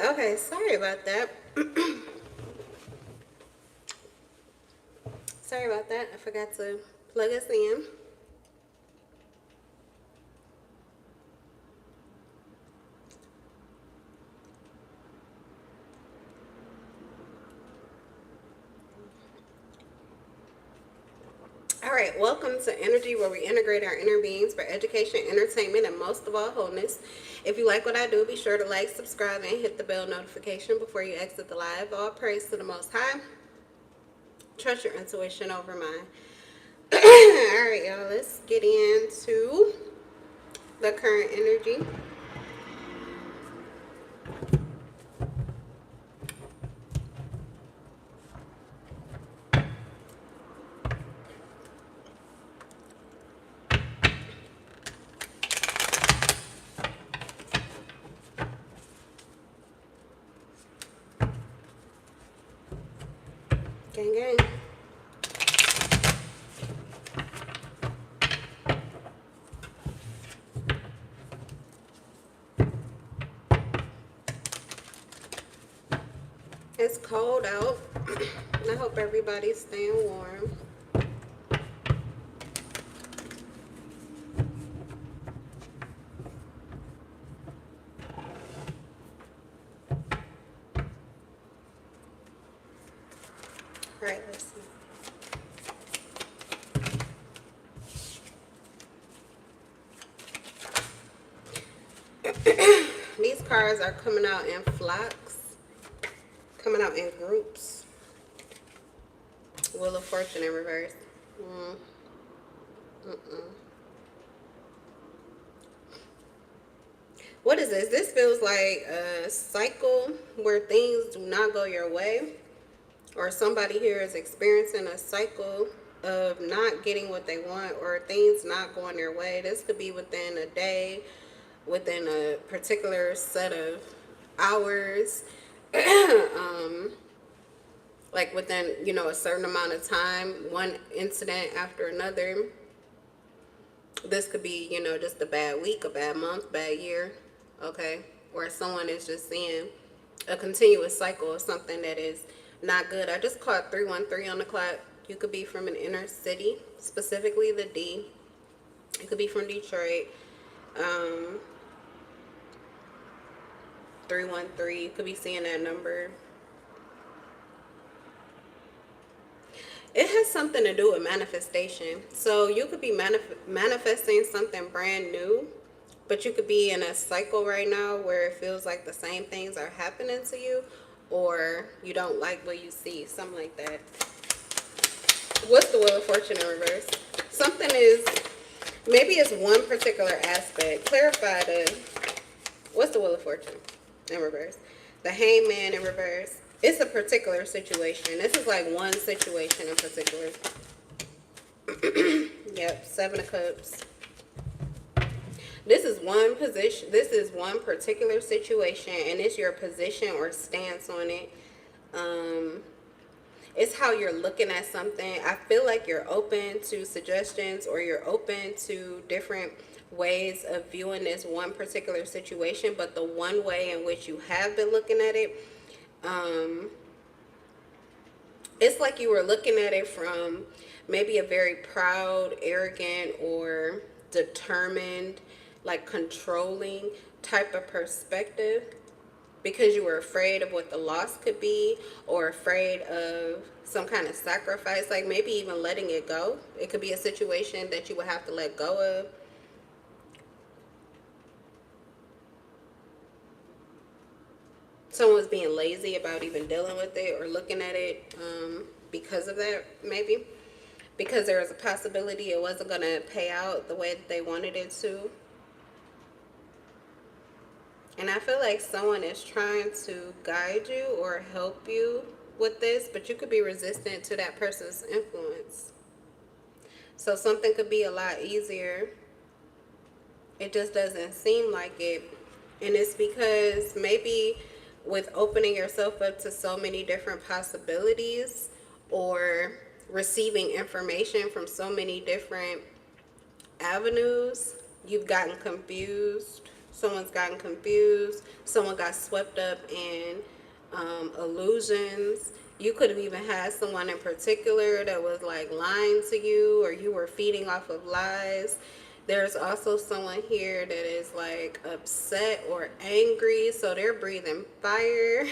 Okay, sorry about that. Sorry about that. I forgot to plug us in. All right, welcome to Energy, where we integrate our inner beings for education, entertainment, and most of all, wholeness. If you like what I do, be sure to like, subscribe, and hit the bell notification before you exit the live. All praise to the Most High. Trust your intuition over mine. All right, y'all, let's get into the current energy. Gang, gang. It's cold out. I hope everybody's staying warm. All right, let's see. These cards are coming out in flocks, coming out in groups. Wheel of Fortune in reverse. What is this? This feels like a cycle where things do not go your way, or somebody here is experiencing a cycle of not getting what they want, or things not going their way. This could be within a day, within a particular set of hours, like within, a certain amount of time, one incident after another. This could be, just a bad week, a bad month, bad year, okay? Or someone is just seeing a continuous cycle of something that is not good. I just caught 313 on the clock. You could be from an inner city, specifically the D. You could be from Detroit. 313, you could be seeing that number. It has something to do with manifestation. So you could be manifesting something brand new, but you could be in a cycle right now where it feels like the same things are happening to you, or you don't like what you see, something like that. What's the Wheel of Fortune in reverse? Something is, maybe it's one particular aspect. Clarify what's the Wheel of Fortune in reverse? The Hangman in reverse. It's a particular situation. This is like one situation in particular. Yep, 7 of Cups. This is one position. This is one particular situation, and it's your position or stance on it. It's how you're looking at something. I feel like you're open to suggestions, or you're open to different ways of viewing this one particular situation, but the one way in which you have been looking at it, it's like you were looking at it from maybe a very proud, arrogant, or determined, like controlling type of perspective, because you were afraid of what the loss could be, or afraid of some kind of sacrifice, like maybe even letting it go. It could be a situation that you would have to let go of. Someone was being lazy about even dealing with it or looking at it, because of that, maybe. Because there was a possibility it wasn't going to pay out the way that they wanted it to. And I feel like someone is trying to guide you or help you with this, but you could be resistant to that person's influence. So something could be a lot easier. It just doesn't seem like it. And it's because maybe with opening yourself up to so many different possibilities, or receiving information from so many different avenues, you've gotten confused. Someone's gotten confused. Someone got swept up in illusions. You could have even had someone in particular that was like lying to you, or you were feeding off of lies. There's also someone here that is like upset or angry, so they're breathing fire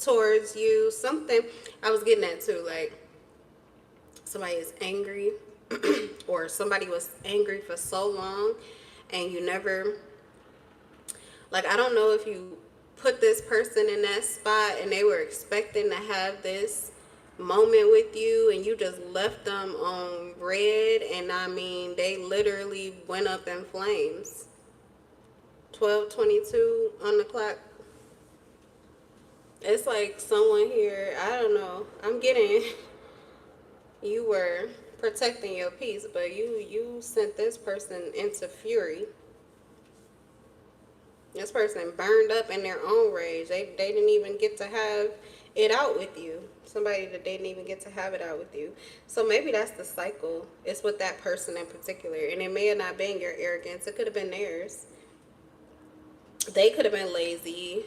towards you. Something I was getting at too, like somebody is angry or somebody was angry for so long and you never, like, I don't know if you put this person in that spot and they were expecting to have this moment with you and you just left them on red, and I mean they literally went up in flames. 12:22 on the clock. It's like someone here, I don't know, I'm getting you were protecting your peace, but you sent this person into fury. This person burned up in their own rage. They didn't even get to have it out with you. Somebody that didn't even get to have it out with you. So maybe that's the cycle. It's with that person in particular. And it may have not been your arrogance. It could have been theirs. They could have been lazy.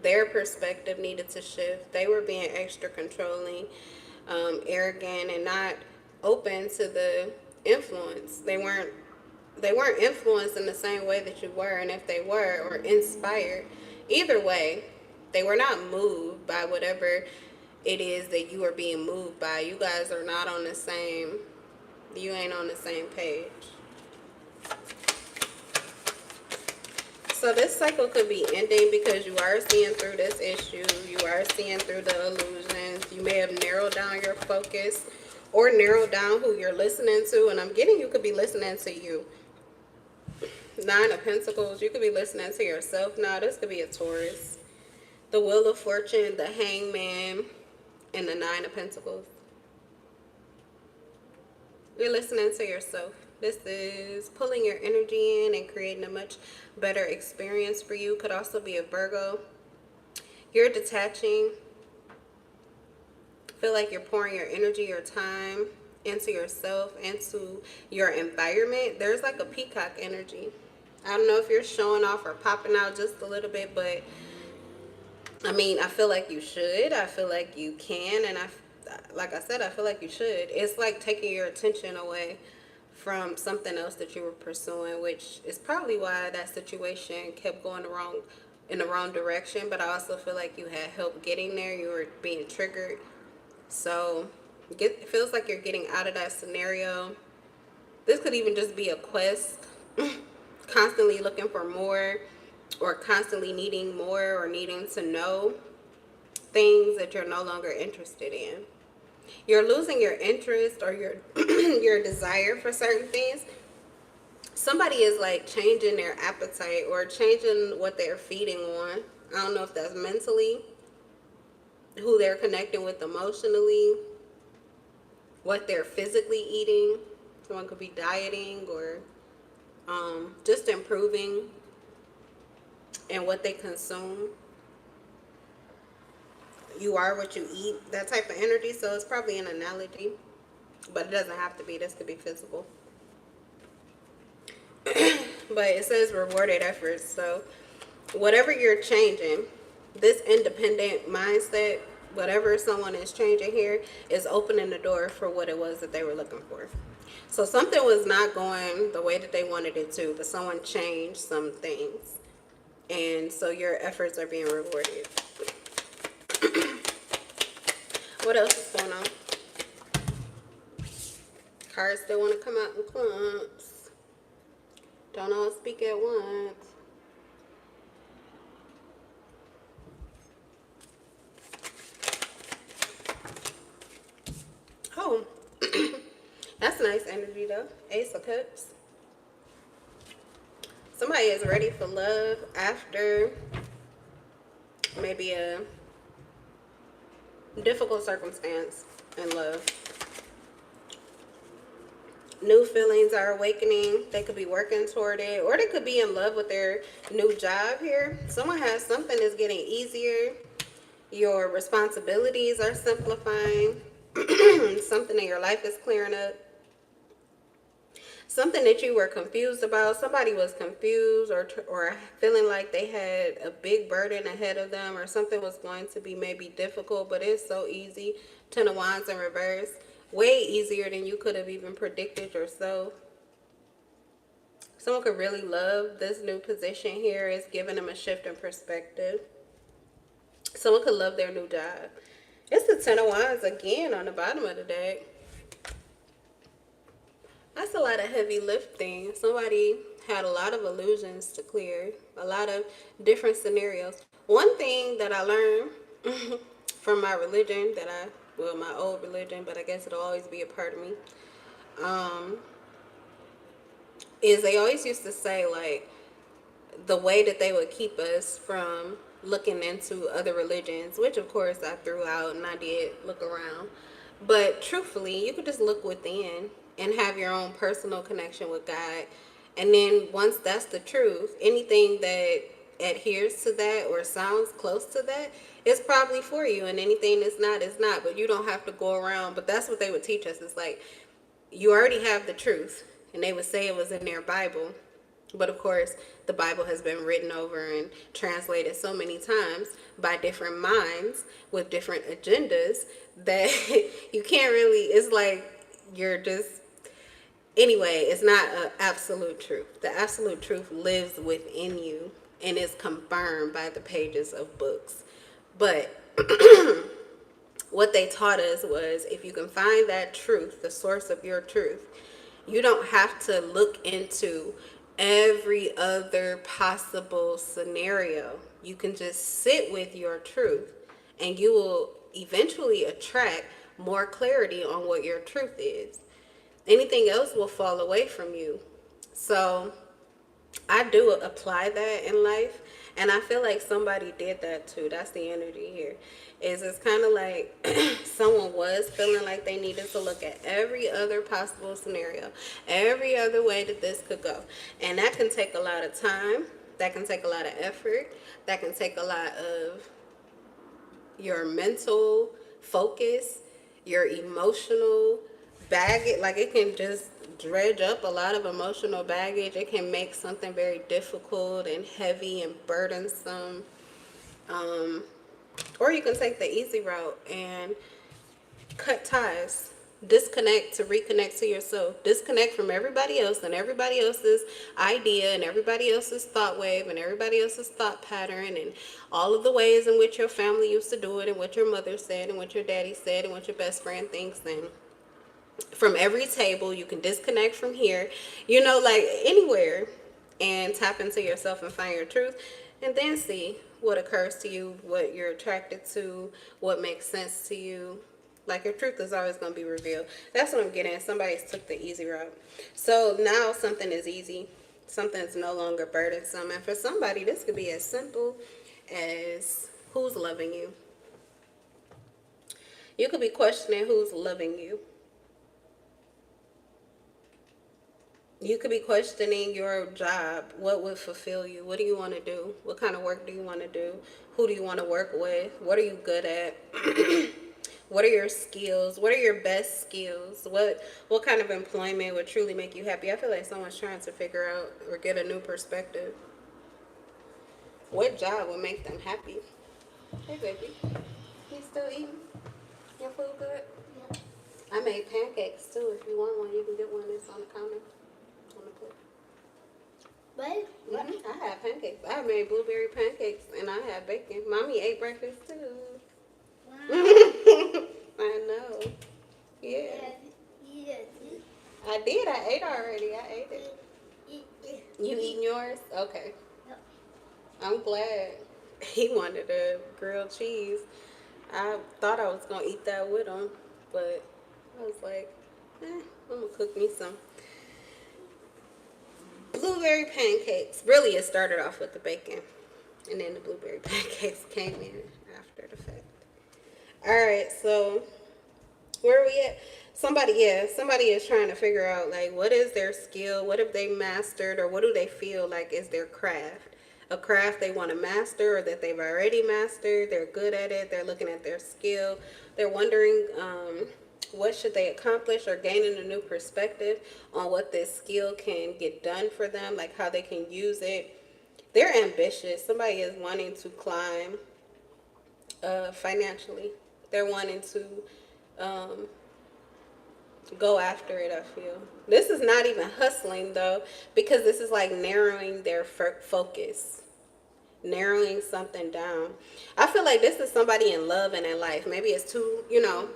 Their perspective needed to shift. They were being extra controlling, arrogant, and not open to the influence. They weren't influenced in the same way that you were, and if they were, or inspired, either way, they were not moved by whatever it is that you are being moved by. You guys are not on the same, you ain't on the same page. So this cycle could be ending because you are seeing through this issue. You are seeing through the illusions. You may have narrowed down your focus or narrowed down who you're listening to. And I'm getting you could be listening to you. 9 of Pentacles. You could be listening to yourself now. This could be a Taurus. The Wheel of Fortune, the Hangman, and the 9 of Pentacles. You're listening to yourself. This is pulling your energy in and creating a much better experience for you. Could also be a Virgo. You're detaching. Feel like you're pouring your energy, your time into yourself, into your environment. There's like a peacock energy. I don't know if you're showing off or popping out just a little bit, but I mean, I feel like you should. I feel like you can. And like I said, I feel like you should. It's like taking your attention away from something else that you were pursuing, which is probably why that situation kept going in the wrong direction. But I also feel like you had help getting there. You were being triggered. So it feels like you're getting out of that scenario. This could even just be a quest. Constantly looking for more, or constantly needing more, or needing to know things that you're no longer interested in. You're losing your interest or your your desire for certain things. Somebody is like changing their appetite or changing what they're feeding on. I don't know if that's mentally, who they're connecting with emotionally, what they're physically eating. Someone could be dieting or just improving in what they consume. You are what you eat, that type of energy. So it's probably an analogy, but it doesn't have to be. This could be physical. But it says rewarded efforts. So whatever you're changing, this independent mindset, whatever someone is changing here, is opening the door for what it was that they were looking for. So something was not going the way that they wanted it to, but someone changed some things. And so your efforts are being rewarded. What else is going on? Cards still want to come out in clumps. Don't all speak at once. Oh, that's nice energy though. Ace of Cups. Somebody is ready for love after maybe a difficult circumstance in love. New feelings are awakening. They could be working toward it, or they could be in love with their new job here. Someone has something that's getting easier. Your responsibilities are simplifying. Something in your life is clearing up. Something that you were confused about. Somebody was confused or feeling like they had a big burden ahead of them, or something was going to be maybe difficult, but it's so easy. Ten of Wands in reverse. Way easier than you could have even predicted yourself. Someone could really love this new position here. It's giving them a shift in perspective. Someone could love their new job. It's the Ten of Wands again on the bottom of the deck. That's a lot of heavy lifting. Somebody had a lot of illusions to clear. A lot of different scenarios. One thing that I learned from my religion well, my old religion, but I guess it'll always be a part of me, is they always used to say, like, the way that they would keep us from looking into other religions, which of course I threw out and I did look around. But truthfully, you could just look within and have your own personal connection with God. And then once that's the truth, anything that adheres to that or sounds close to that is probably for you. And anything that's not is not. But you don't have to go around. But that's what they would teach us. It's like, you already have the truth. And they would say it was in their Bible. But of course, the Bible has been written over and translated so many times by different minds with different agendas that you can't really, it's like you're just, anyway, it's not an absolute truth. The absolute truth lives within you and is confirmed by the pages of books. But what they taught us was, if you can find that truth, the source of your truth, you don't have to look into every other possible scenario. You can just sit with your truth and you will eventually attract more clarity on what your truth is. Anything else will fall away from you. So I do apply that in life, and I feel like somebody did that too. That's the energy here. It's kind of like someone was feeling like they needed to look at every other possible scenario, every other way that this could go. And that can take a lot of time. That can take a lot of effort. That can take a lot of your mental focus, your emotional baggage. Like, it can just dredge up a lot of emotional baggage. It can make something very difficult and heavy and burdensome. Or you can take the easy route and cut ties. Disconnect to reconnect to yourself. Disconnect from everybody else and everybody else's idea and everybody else's thought wave and everybody else's thought pattern and all of the ways in which your family used to do it and what your mother said and what your daddy said and what your best friend thinks. And from every table, you can disconnect from here, like anywhere, and tap into yourself and find your truth, and then see what occurs to you, what you're attracted to, what makes sense to you. Like, your truth is always going to be revealed. That's what I'm getting at. Somebody's took the easy route. So now something is easy. Something's no longer burdensome. And for somebody, this could be as simple as who's loving you. You could be questioning who's loving you. You could be questioning your job. What would fulfill you? What do you want to do? What kind of work do you want to do? Who do you want to work with? What are you good at? What are your skills? What are your best skills? What kind of employment would truly make you happy? I feel like someone's trying to figure out or get a new perspective. What job would make them happy? Hey, baby. You still eating? Your food good? Yeah. I made pancakes, too. If you want one, you can get one. It's on the counter. On the plate. What? I have pancakes. I made blueberry pancakes, and I have bacon. Mommy ate breakfast, too. I know. Yeah. I did. I ate already. I ate it. You eating yours? Okay. I'm glad. He wanted a grilled cheese. I thought I was going to eat that with him, but I was like, I'm going to cook me some blueberry pancakes. Really, it started off with the bacon, and then the blueberry pancakes came in after the fact. All right, so where are we at? Somebody is trying to figure out like what is their skill, what have they mastered, or what do they feel like is their craft? A craft they want to master or that they've already mastered, they're good at it, they're looking at their skill, they're wondering what should they accomplish or gaining a new perspective on what this skill can get done for them, like how they can use it. They're ambitious. Somebody is wanting to climb financially. They're wanting to um, go after it. I feel this is not even hustling though, because this is like narrowing their focus, narrowing something down. I feel like this is somebody in love and in life. Maybe it's two,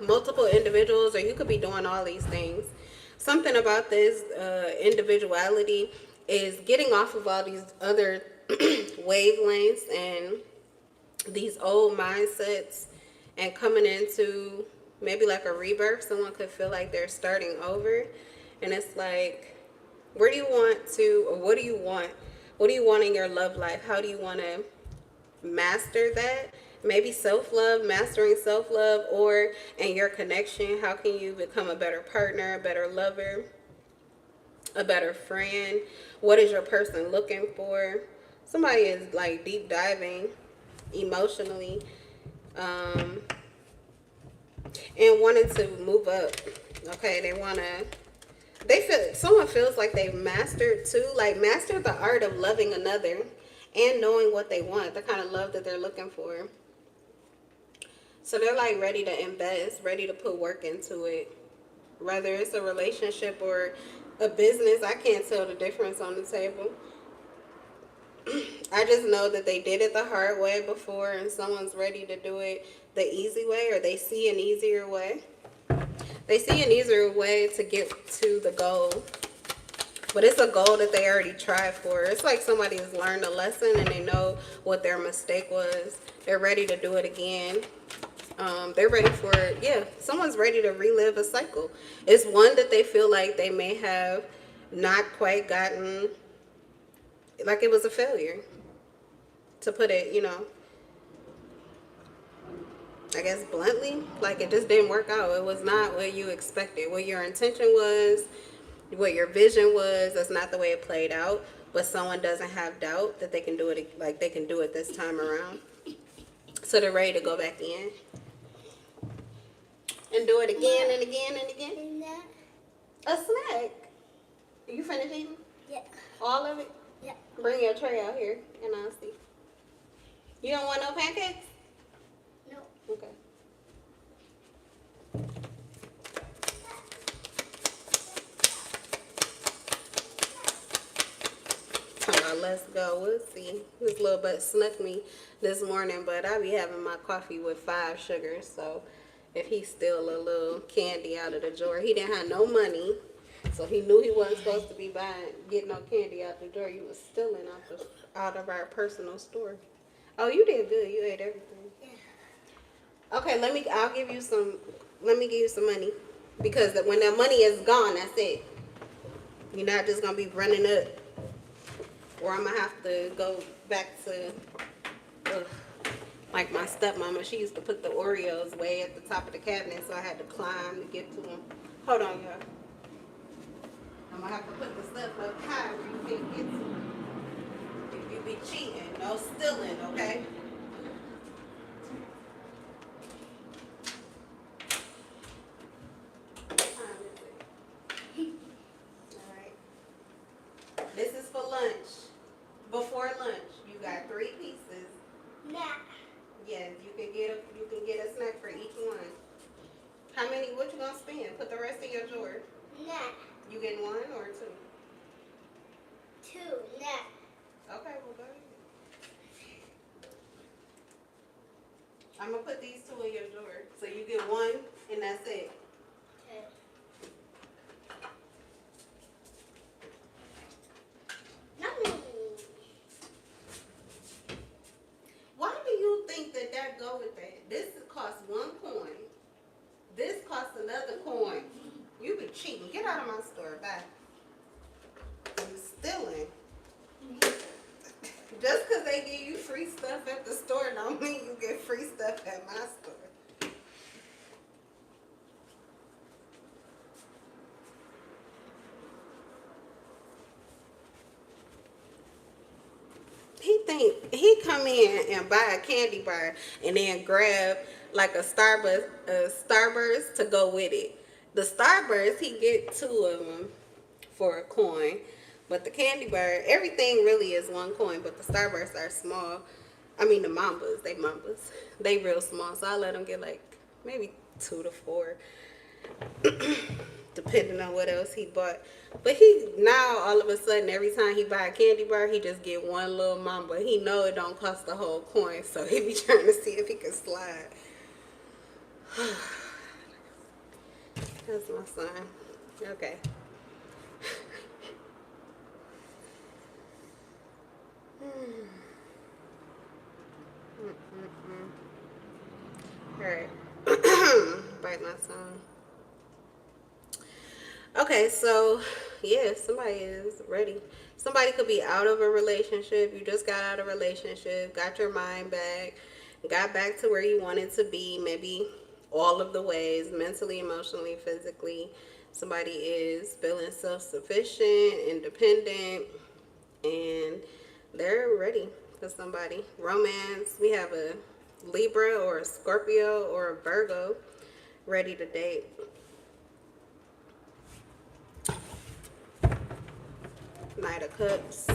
multiple individuals, or you could be doing all these things. Something about this individuality is getting off of all these other wavelengths and these old mindsets and coming into maybe like a rebirth. Someone could feel like they're starting over, and it's like, where do you want to, or what do you want? What do you want in your love life? How do you want to master that? Maybe self-love, mastering self-love, or in your connection, how can you become a better partner, a better lover, a better friend? What is your person looking for? Somebody is like deep diving emotionally, um, and wanted to move up. Okay, they feel, someone feels like they've mastered too, like mastered the art of loving another and knowing what they want, the kind of love that they're looking for. So they're like ready to invest, ready to put work into it. Whether it's a relationship or a business, I can't tell the difference on the table. I just know that they did it the hard way before and someone's ready to do it the easy way, or they see an easier way. They see an easier way to get to the goal. But it's a goal that they already tried for. It's like somebody has learned a lesson and they know what their mistake was. They're ready to do it again. They're ready for it. Yeah, someone's ready to relive a cycle. It's one that they feel like they may have not quite gotten, like it was a failure. To put it, I guess bluntly, like it just didn't work out. It was not what you expected. What your intention was, what your vision was, that's not the way it played out. But someone doesn't have doubt that they can do it, like they can do it this time around. So they're ready to go back in and do it again and again and again. And that? A snack. You finished eating? Yeah. All of it? Yeah. Bring your tray out here and I'll see. You don't want no pancakes? No. Okay. Talking about let's go. We'll see. This little butt snuck me this morning, but I be having my coffee with 5 sugars. So if he steal a little candy out of the drawer, he didn't have no money, so he knew he wasn't supposed to be getting no candy out the drawer. He was stealing out of our personal store. Oh, you did good. You ate everything. Yeah. Okay, I'll give you some. Let me give you some money, because when that money is gone, that's it. You're not just gonna be running up, or I'm gonna have to go back to, like my stepmama. She used to put the Oreos way at the top of the cabinet, so I had to climb to get to them. Hold on, y'all. I'm gonna have to put the stuff up high where you can't get to them. If you be cheating, no stealing, okay? This is for lunch. Before lunch, you got 3 pieces. Nah. Yes, you can get a snack for each one. How many? What you gonna spend? Put the rest in your drawer. Nah. You getting 1 or 2? 2. Nah. Okay, well go ahead. I'm gonna put these 2 in your drawer, so you get 1, and that's it. Okay. No. Why do you think that go with that? This costs 1 coin. This costs another coin. You be cheating. Get out of my store. Bye. You stealing. Just because they give you free stuff at the store don't mean you get free stuff at my store. he come in and buy a candy bar and then grab like a Starburst to go with it. The Starburst, he get 2 of them for a coin. But the candy bar, everything really is 1 coin, but the Starbursts are small. I mean, the Mambas. They real small, so I let them get like maybe 2 to 4, depending on what else he bought. But he now all of a sudden every time he buy a candy bar, he just get 1 little Mamba. He know it don't cost the whole coin, so he be trying to see if he can slide. That's my son. Okay. All right. Bite my tongue. Okay, so yeah, somebody is ready. Somebody could be out of a relationship. You just got out of a relationship, got your mind back, got back to where you wanted to be, maybe all of the ways, mentally, emotionally, physically. Somebody is feeling self-sufficient, independent, and they're ready for somebody. Romance, we have a Libra or a Scorpio or a Virgo ready to date. Knight of Cups.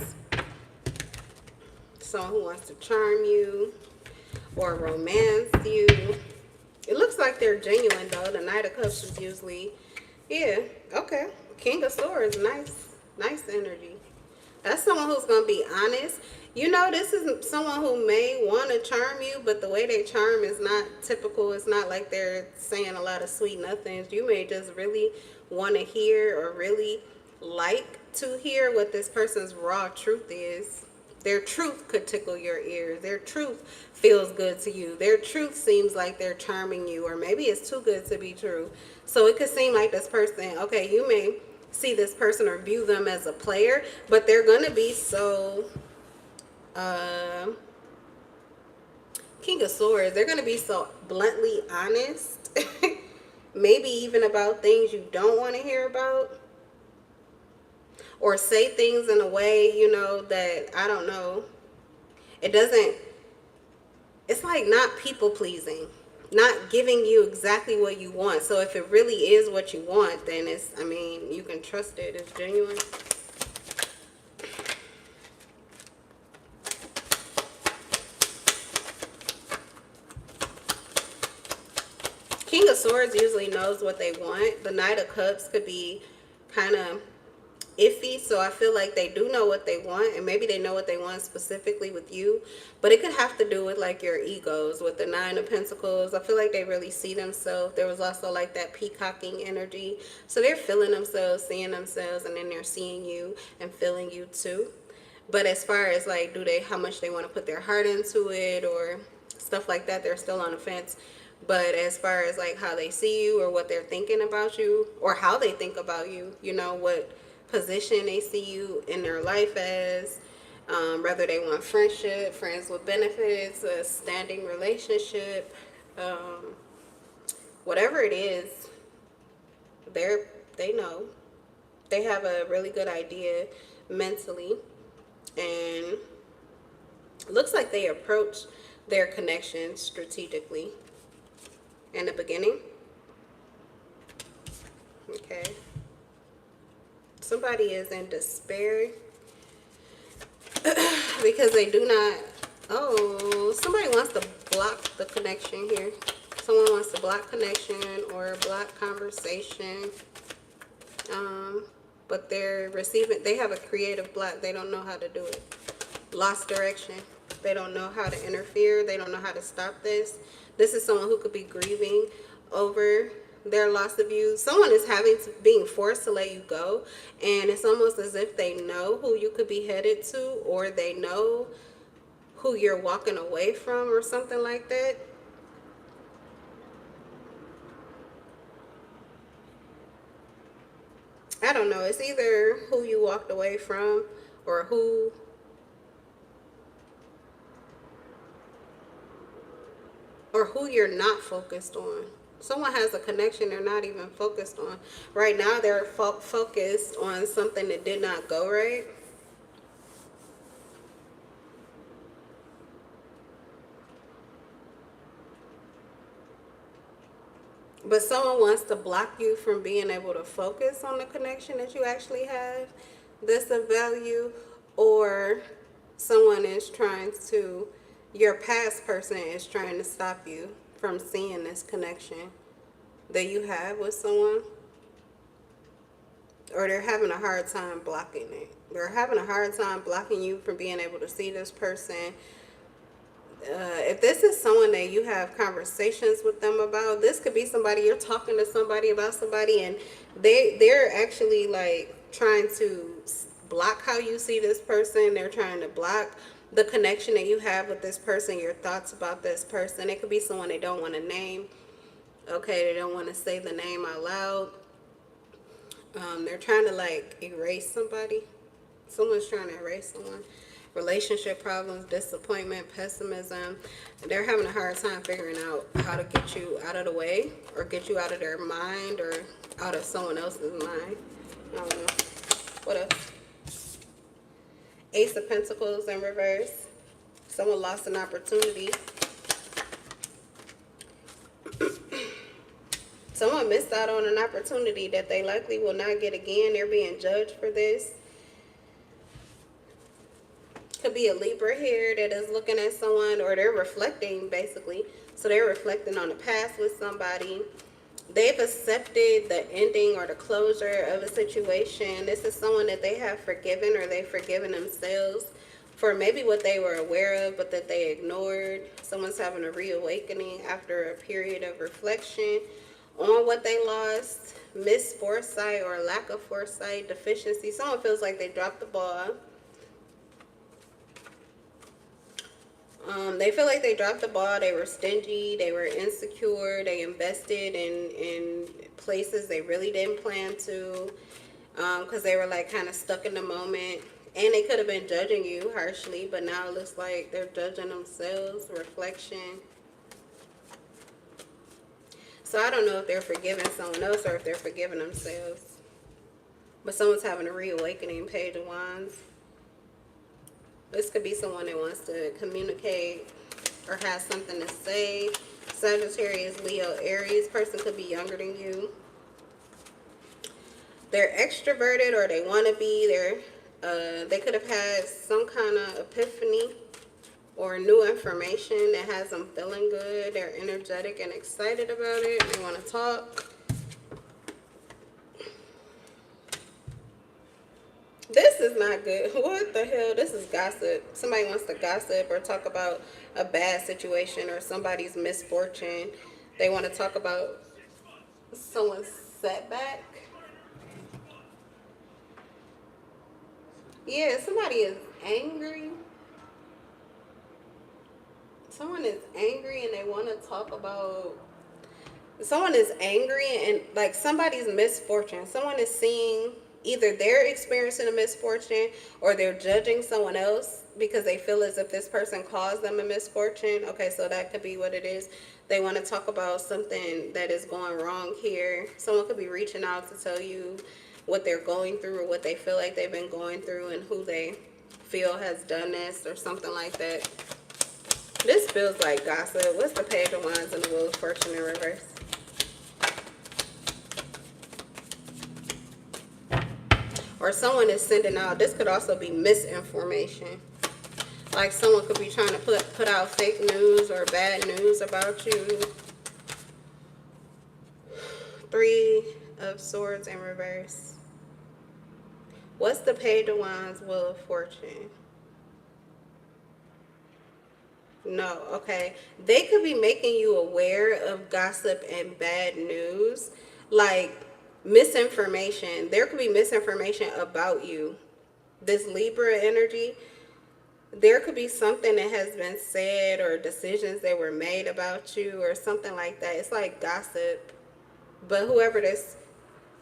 Someone who wants to charm you or romance you. It looks like they're genuine though. The Knight of Cups is usually, yeah, okay. King of Swords, nice energy. That's someone who's going to be honest. You know, this is someone who may want to charm you, but the way they charm is not typical. It's not like they're saying a lot of sweet nothings. You may just really want to hear or really like to hear what this person's raw truth is. Their truth could tickle your ears. Their truth feels good to you. Their truth seems like they're charming you, or maybe it's too good to be true. So it could seem like this person, okay, you may see this person or view them as a player, but they're going to be so, King of Swords, they're going to be so bluntly honest, maybe even about things you don't want to hear about, or say things in a way, you know, that, I don't know, it's like not people pleasing, not giving you exactly what you want. So if it really is what you want, then it's, I mean, you can trust it. It's genuine. King of Swords usually knows what they want. The Knight of Cups could be kind of iffy, so I feel like they do know what they want, and maybe they know what they want specifically with you, but it could have to do with like your egos. With the Nine of Pentacles, I feel like they really see themselves. There was also like that peacocking energy, so they're feeling themselves, seeing themselves, and then they're seeing you and feeling you too. But as far as like, how much they want to put their heart into it or stuff like that, they're still on the fence. But as far as like how they see you or what they're thinking about you or how they think about you, you know, what position they see you in their life as, whether they want friendship, friends with benefits, a standing relationship, whatever it is, they know. They have a really good idea mentally, and it looks like they approach their connection strategically in the beginning. Okay. Somebody is in despair because they do not, somebody wants to block the connection here. Someone wants to block connection or block conversation. But they have a creative block. They don't know how to do it. Lost direction. They don't know how to interfere. They don't know how to stop this. This is someone who could be grieving over their loss of you. Someone is being forced to let you go, and it's almost as if they know who you could be headed to, or they know who you're walking away from, or something like that. I don't know. It's either who you walked away from or who you're not focused on. Someone has a connection they're not even focused on. Right now, they're focused on something that did not go right. But someone wants to block you from being able to focus on the connection that you actually have that's of value, or someone is trying to, your past person is trying to stop you from seeing this connection that you have with someone, or they're having a hard time blocking it. They're having a hard time blocking you from being able to see this person. If this is someone that you have conversations with them about, this could be somebody you're talking to somebody about somebody, and they're actually like trying to block how you see this person. They're trying to block the connection that you have with this person, your thoughts about this person. It could be someone they don't want to name. Okay, they don't want to say the name out loud. They're trying to like erase somebody. Someone's trying to erase someone. Relationship problems, disappointment, pessimism. They're having a hard time figuring out how to get you out of the way, or get you out of their mind, or out of someone else's mind. I don't know. What else? Ace of Pentacles in reverse. Someone lost an opportunity. Someone missed out on an opportunity that they likely will not get again. They're being judged for this. Could be a Libra here that is looking at someone, or they're reflecting basically. So they're reflecting on the past with somebody. They've accepted the ending or the closure of a situation. This is someone that they have forgiven, or they've forgiven themselves for maybe what they were aware of but that they ignored. Someone's having a reawakening after a period of reflection on what they lost, missed foresight or lack of foresight, deficiency. Someone feels like they dropped the ball. They feel like they dropped the ball. They were stingy. They were insecure. They invested in places they really didn't plan to, because they were like kind of stuck in the moment. And they could have been judging you harshly, but now it looks like they're judging themselves. Reflection. So I don't know if they're forgiving someone else or if they're forgiving themselves. But someone's having a reawakening. Page of Wands. This could be someone that wants to communicate or has something to say. Sagittarius, Leo, Aries. Person could be younger than you. They're extroverted, or they want to be. They could have had some kind of epiphany or new information that has them feeling good. They're energetic and excited about it. They want to talk. This is not good. What the hell? This is gossip. Somebody wants to gossip or talk about a bad situation or somebody's misfortune. They want to talk about someone's setback. Yeah, somebody is angry. Someone is angry and they want to talk about... Someone is angry and like somebody's misfortune. Someone is seeing... Either they're experiencing a misfortune, or they're judging someone else because they feel as if this person caused them a misfortune. Okay, so that could be what it is. They want to talk about something that is going wrong here. Someone could be reaching out to tell you what they're going through, or what they feel like they've been going through, and who they feel has done this, or something like that. This feels like gossip. What's the Page of Wands and the Wheel of Fortune in reverse? Or someone is sending out, this could also be misinformation. Like someone could be trying to put out fake news or bad news about you. Three of Swords in reverse. What's the Page of Wands, Wheel of Fortune? No, okay. They could be making you aware of gossip and bad news. Like misinformation. There could be misinformation about you. This Libra energy, there could be something that has been said or decisions that were made about you or something like that. It's like gossip. But whoever this,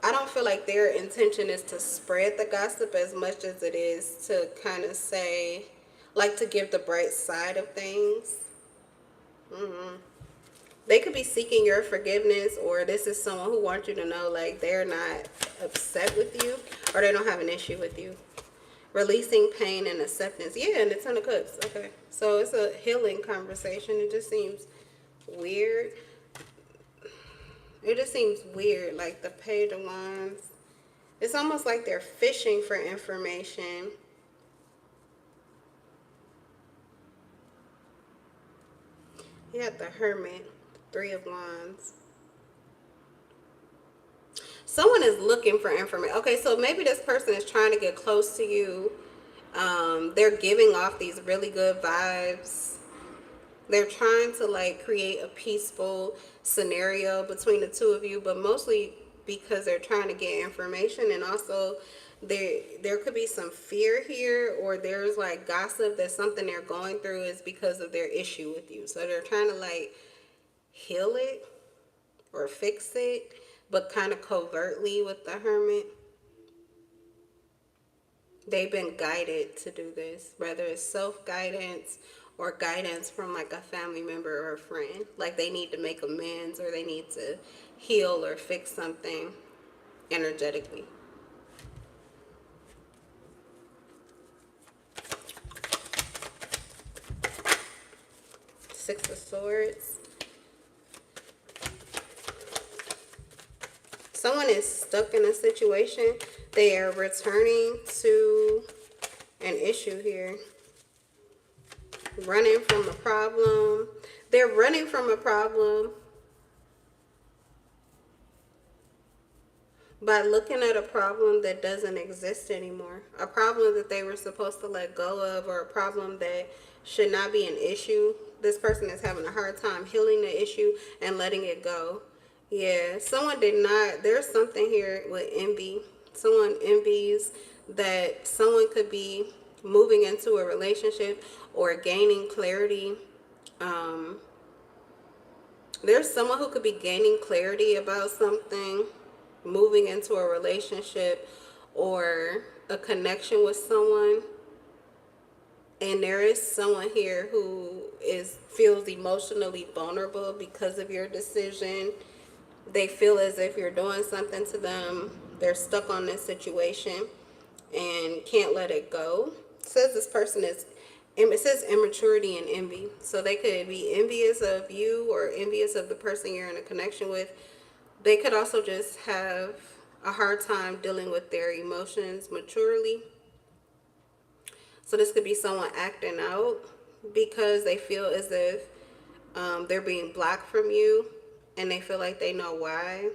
I don't feel like their intention is to spread the gossip as much as it is to kind of say, like to give the bright side of things. They could be seeking your forgiveness, or this is someone who wants you to know like they're not upset with you, or they don't have an issue with you. Releasing pain and acceptance. Yeah, and the Ten of Cups. Okay. So it's a healing conversation. It just seems weird. It just seems weird, like the Page of Wands. It's almost like they're fishing for information. You have the Hermit, Three of Wands. Someone is looking for information. Okay, so maybe this person is trying to get close to you. They're giving off these really good vibes. They're trying to like create a peaceful scenario between the two of you, but mostly because they're trying to get information, and also there could be some fear here, or there's like gossip that something they're going through is because of their issue with you. So they're trying to like heal it or fix it, but kind of covertly with the Hermit. They've been guided to do this, whether it's self-guidance or guidance from like a family member or a friend. Like they need to make amends, or they need to heal or fix something energetically. Six of Swords. Someone is stuck in a situation. They are returning to an issue here. Running from a problem. They're running from a problem by looking at a problem that doesn't exist anymore. A problem that they were supposed to let go of, or a problem that should not be an issue. This person is having a hard time healing the issue and letting it go. Yeah, someone did not. There's something here with envy. Someone envies that someone could be moving into a relationship or gaining clarity. There's someone who could be gaining clarity about something, moving into a relationship or a connection with someone. And there is someone here who feels emotionally vulnerable because of your decision. They feel as if you're doing something to them. They're stuck on this situation and can't let it go. It says this person it says immaturity and envy. So they could be envious of you or envious of the person you're in a connection with. They could also just have a hard time dealing with their emotions maturely. So this could be someone acting out because they feel as if they're being blocked from you, and they feel like they know why.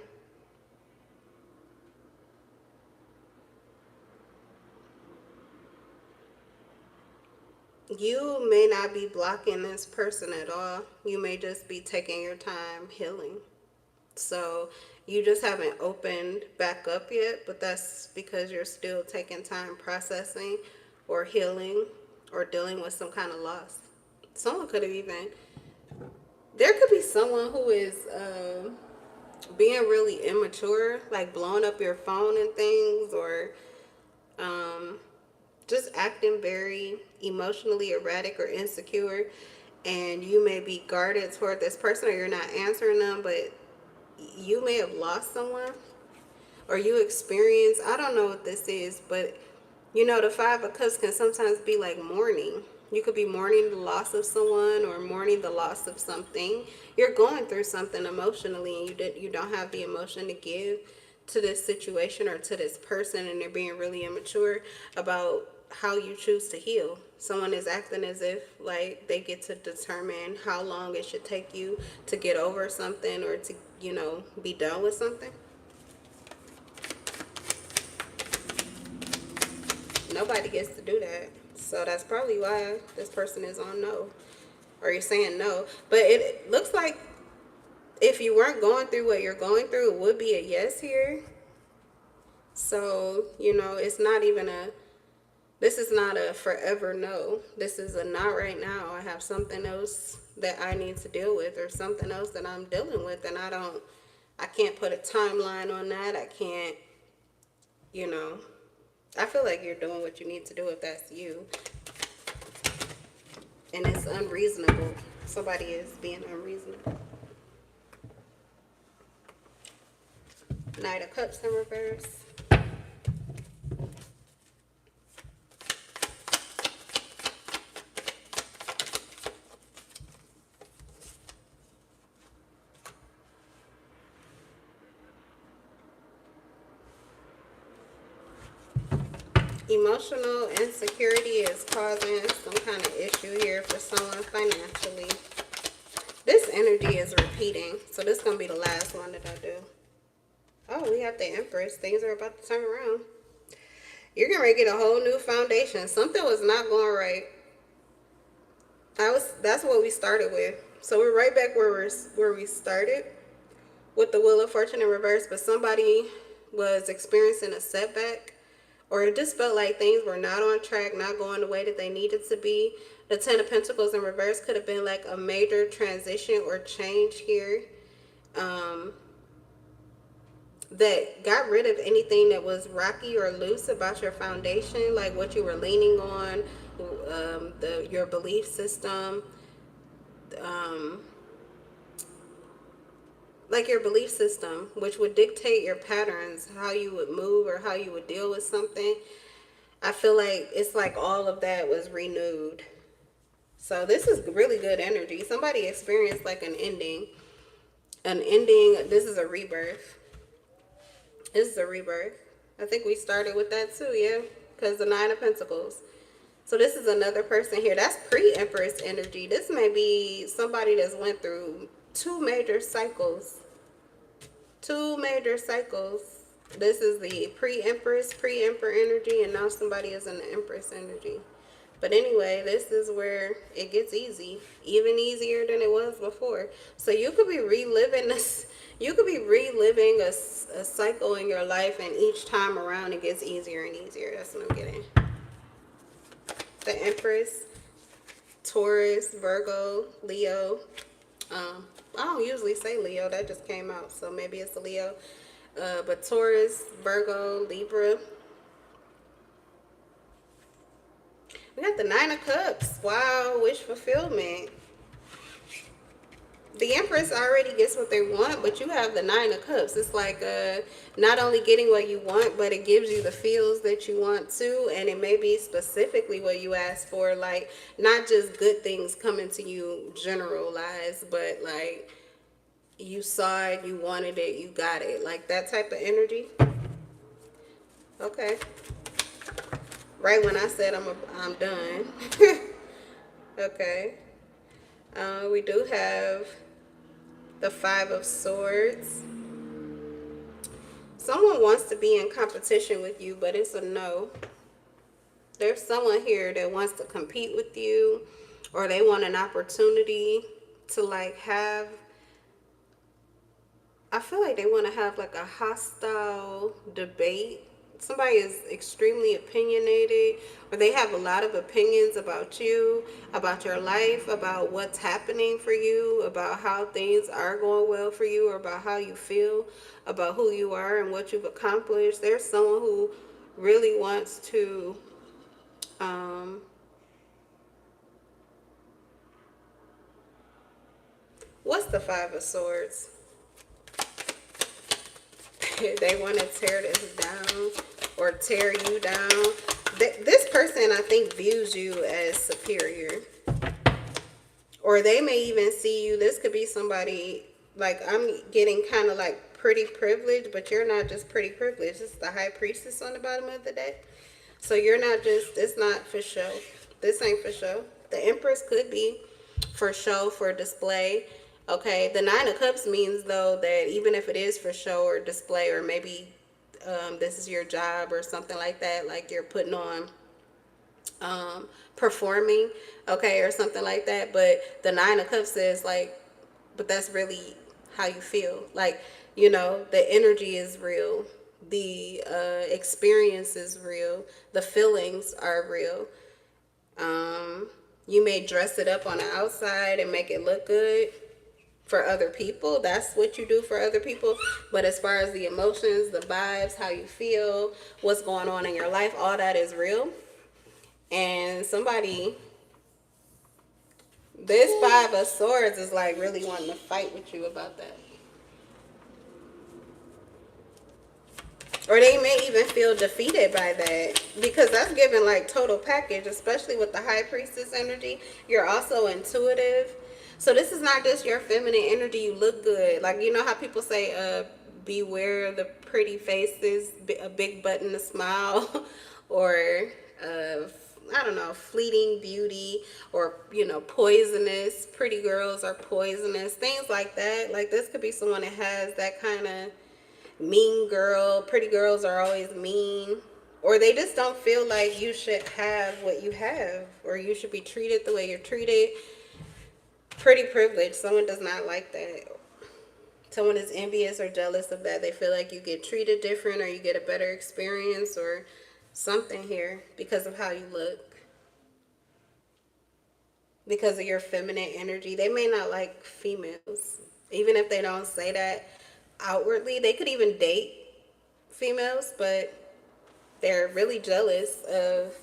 You may not be blocking this person at all. You may just be taking your time healing. So you just haven't opened back up yet, but that's because you're still taking time processing or healing or dealing with some kind of loss. Someone could have even, there could be someone who is being really immature, like blowing up your phone and things, or just acting very emotionally erratic or insecure. And you may be guarded toward this person, or you're not answering them, but you may have lost someone, or you experience, I don't know what this is, but you know, the Five of Cups can sometimes be like mourning. You could be mourning the loss of someone or mourning the loss of something. You're going through something emotionally, and you don't have the emotion to give to this situation or to this person, and they're being really immature about how you choose to heal. Someone is acting as if like they get to determine how long it should take you to get over something, or to, you know, be done with something. Nobody gets to do that. So that's probably why this person is on no. Or you're saying no. But it looks like if you weren't going through what you're going through, it would be a yes here. So, you know, this is not a forever no. This is a not right now. I have something else that I need to deal with, or something else that I'm dealing with, and I can't put a timeline on that. I can't, you know, I feel like you're doing what you need to do if that's you. And it's unreasonable. Somebody is being unreasonable. Knight of Cups in reverse. Emotional insecurity is causing some kind of issue here for someone financially. This energy is repeating, so this is going to be the last one that I do. Oh, we have the Empress. Things are about to turn around. You're getting ready to get a whole new foundation. Something was not going right. That's what we started with. So we're right back where we started with the Wheel of Fortune in reverse, but somebody was experiencing a setback, or it just felt like things were not on track, not going the way that they needed to be. The Ten of Pentacles in reverse could have been like a major transition or change here. That got rid of anything that was rocky or loose about your foundation, like what you were leaning on, your belief system, like your belief system, which would dictate your patterns, how you would move or how you would deal with something. I feel like it's like all of that was renewed. So this is really good energy. Somebody experienced like an ending. This is a rebirth. This is a rebirth. I think we started with that too, yeah? Because the Nine of Pentacles. So this is another person here. That's pre-Empress energy. This may be somebody that's went through two major cycles. Two major cycles. This is the pre-Empress, pre-Emperor energy, and now somebody is in the Empress energy. But anyway, this is where it gets easy. Even easier than it was before. So you could be reliving this. You could be reliving a cycle in your life, and each time around it gets easier and easier. That's what I'm getting. The Empress, Taurus, Virgo, Leo. I don't usually say Leo. That just came out, so maybe it's a Leo. But Taurus, Virgo, Libra. We got the Nine of Cups. Wow, wish fulfillment. The Empress already gets what they want, but you have the Nine of Cups. It's like not only getting what you want, but it gives you the feels that you want too, and it may be specifically what you asked for, like not just good things coming to you generalized, but like you saw it, you wanted it, you got it, like that type of energy. Okay. Right when I said I'm done. Okay. We do have the Five of Swords. Someone wants to be in competition with you, but it's a no. There's someone here that wants to compete with you, or they want an opportunity to like have, I feel like they want to have like a hostile debate. Somebody is extremely opinionated, or they have a lot of opinions about you, about your life, about what's happening for you, about how things are going well for you, or about how you feel about who you are and what you've accomplished. There's someone who really wants to what's the Five of Swords? They want to tear this down or tear you down. This person, I think, views you as superior. Or they may even see you. This could be somebody, like I'm getting kind of like pretty privileged, but you're not just pretty privileged. It's the High Priestess on the bottom of the deck. So you're not just, it's not for show. This ain't for show. The Empress could be for show, for display. Okay, the Nine of Cups means, though, that even if it is for show or display, or maybe this is your job or something like that, like you're putting on, performing, okay, or something like that. But the Nine of Cups says, like, but that's really how you feel. Like, you know, the energy is real. The experience is real. The feelings are real. You may dress it up on the outside and make it look good for other people. That's what you do for other people. But as far as the emotions, the vibes, how you feel, what's going on in your life, all that is real. And somebody, this Five of Swords is like really wanting to fight with you about that. Or they may even feel defeated by that, because that's giving like total package, especially with the High Priestess energy. You're also intuitive. So this is not just your feminine energy. You look good. Like, you know how people say, beware of the pretty faces, a big butt and a smile. or I don't know, fleeting beauty, or, poisonous. Pretty girls are poisonous, things like that. Like, this could be someone that has that kind of mean girl. Pretty girls are always mean, or they just don't feel like you should have what you have, or you should be treated the way you're treated. Pretty privilege. Someone does not like that. Someone is envious or jealous of that. They feel like you get treated different, or you get a better experience, or something here because of how you look, because of your feminine energy. They may not like females, even if they don't say that outwardly. They could even date females, but they're really jealous of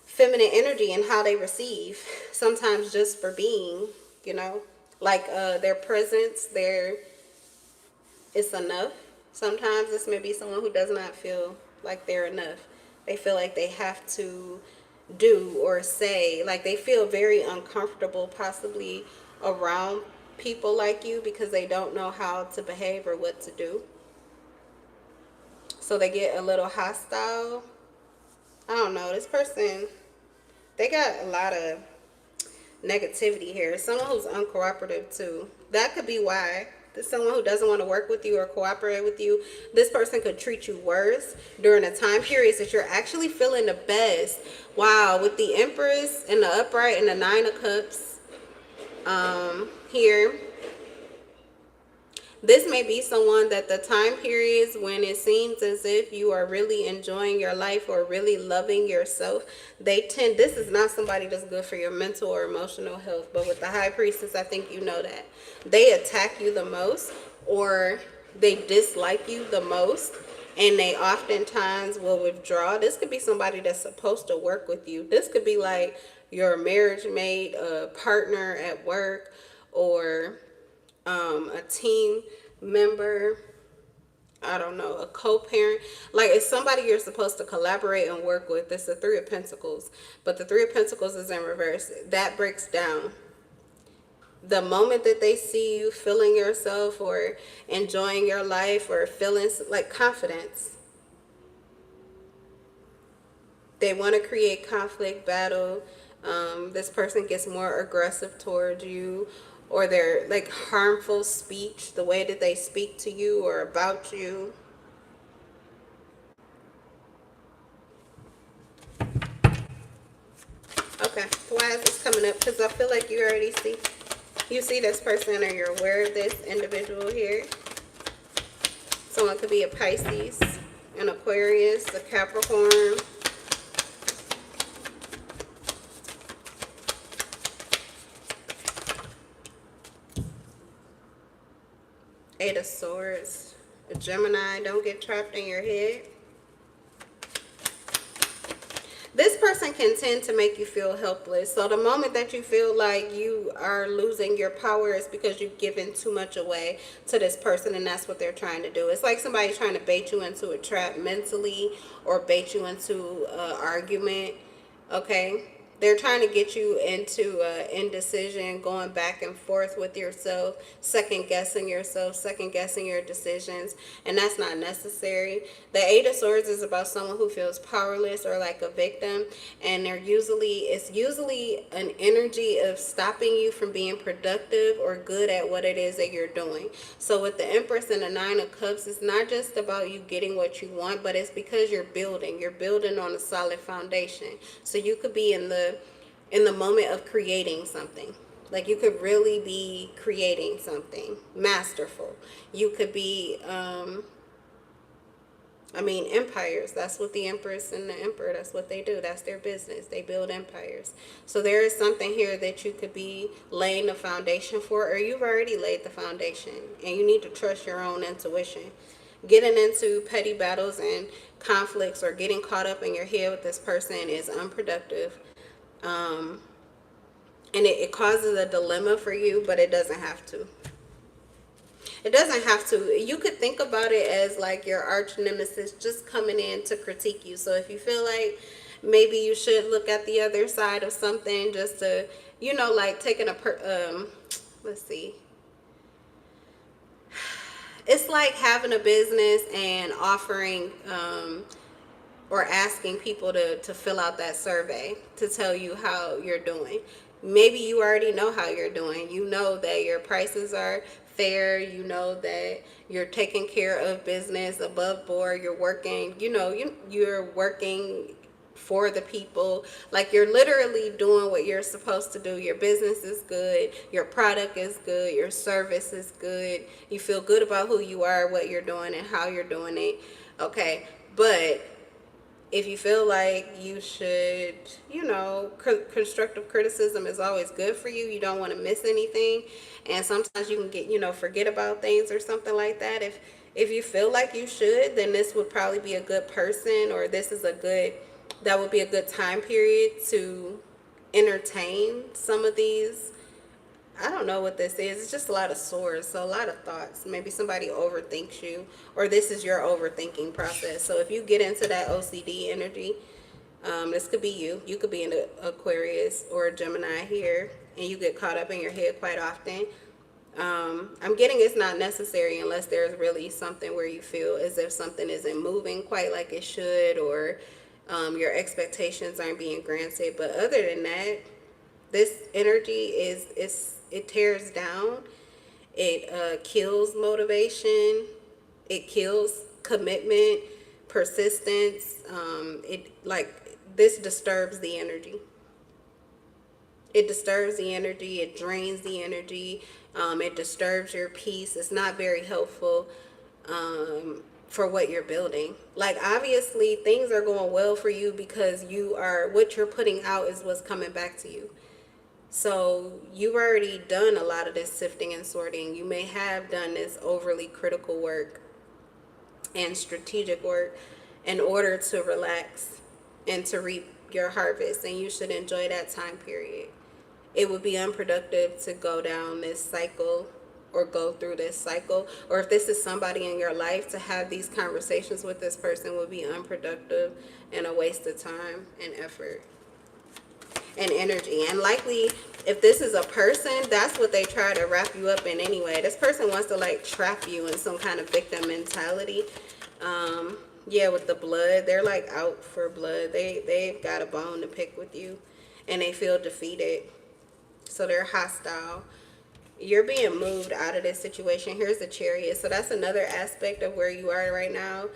feminine energy and how they receive, sometimes just for being, like their presence, it's enough. Sometimes this may be someone who does not feel like they're enough. They feel like they have to do or say, like they feel very uncomfortable possibly around people like you because they don't know how to behave or what to do. So they get a little hostile. I don't know. This person, they got a lot of negativity here. Someone who's uncooperative too. That could be why. There's someone who doesn't want to work with you or cooperate with you. This person could treat you worse during the time periods that you're actually feeling the best. Wow, with the Empress and the upright and the Nine of Cups here. This may be someone that the time periods when it seems as if you are really enjoying your life or really loving yourself, this is not somebody that's good for your mental or emotional health. But with the High Priestess, I think you know that. They attack you the most, or they dislike you the most, and they oftentimes will withdraw. This could be somebody that's supposed to work with you. This could be like your marriage mate, a partner at work, or a team member, I don't know, a co-parent. Like, it's somebody you're supposed to collaborate and work with. It's the Three of Pentacles, but the Three of Pentacles is in reverse. That breaks down. The moment that they see you feeling yourself or enjoying your life or feeling like confidence, they want to create conflict, battle. This person gets more aggressive towards you, or their like harmful speech, the way that they speak to you or about you. Okay, why is this coming up? Because I feel like you see this person, or you're aware of this individual here. Someone could be a Pisces, an Aquarius, a Capricorn. Eight of Swords, a Gemini. Don't get trapped in your head. This person can tend to make you feel helpless. So the moment that you feel like you are losing your power is because you've given too much away to this person, and that's what they're trying to do. It's like somebody trying to bait you into a trap mentally, or bait you into an argument, okay? They're trying to get you into indecision, going back and forth with yourself, second guessing yourself, second guessing your decisions, and that's not necessary. The Eight of Swords is about someone who feels powerless or like a victim, and it's usually an energy of stopping you from being productive or good at what it is that you're doing. So with the Empress and the Nine of Cups, it's not just about you getting what you want, but it's because you're building on a solid foundation. So you could be in the moment of creating something. Like, you could really be creating something masterful. You could be empires. That's what the Empress and the Emperor, that's what they do. That's their business. They build empires. So there is something here that you could be laying the foundation for, or you've already laid the foundation, and you need to trust your own intuition. Getting into petty battles and conflicts, or getting caught up in your head with this person, is unproductive. And it causes a dilemma for you, but it doesn't have to. It doesn't have to. You could think about it as like your arch nemesis just coming in to critique you. So if you feel like maybe you should look at the other side of something, just to, like taking let's see. It's like having a business and offering or asking people to fill out that survey to tell you how you're doing. Maybe you already know how you're doing. You know that your prices are fair. You know that you're taking care of business above board. You're working, you're working for the people. Like, you're literally doing what you're supposed to do. Your business is good, your product is good, your service is good. You feel good about who you are, what you're doing, and how you're doing it. Okay, but if you feel like you should, constructive criticism is always good for you. You don't want to miss anything. And sometimes you can get, forget about things or something like that. If you feel like you should, then this would probably be a good person, or that would be a good time period to entertain some of these. I don't know what this is. It's just a lot of swords, so a lot of thoughts. Maybe somebody overthinks you, or this is your overthinking process. So if you get into that OCD energy, this could be you. You could be an Aquarius or a Gemini here, and you get caught up in your head quite often. I'm getting it's not necessary unless there's really something where you feel as if something isn't moving quite like it should, or your expectations aren't being granted. But other than that, this energy it tears down, it kills motivation, it kills commitment, persistence. It like this disturbs the energy. It disturbs the energy. It drains the energy. It disturbs your peace. It's not very helpful for what you're building. Like, obviously, things are going well for you because what you're putting out is what's coming back to you. So you've already done a lot of this sifting and sorting. You may have done this overly critical work and strategic work in order to relax and to reap your harvest, and you should enjoy that time period. It would be unproductive to go down this cycle or go through this cycle, or if this is somebody in your life, to have these conversations with this person would be unproductive and a waste of time and effort and energy. And likely, if this is a person, that's what they try to wrap you up in anyway. This person wants to like trap you in some kind of victim mentality. Yeah, with the blood, they're like out for blood. They've got a bone to pick with you, and they feel defeated, so they're hostile. You're being moved out of this situation. Here's the Chariot. So that's another aspect of where you are right now.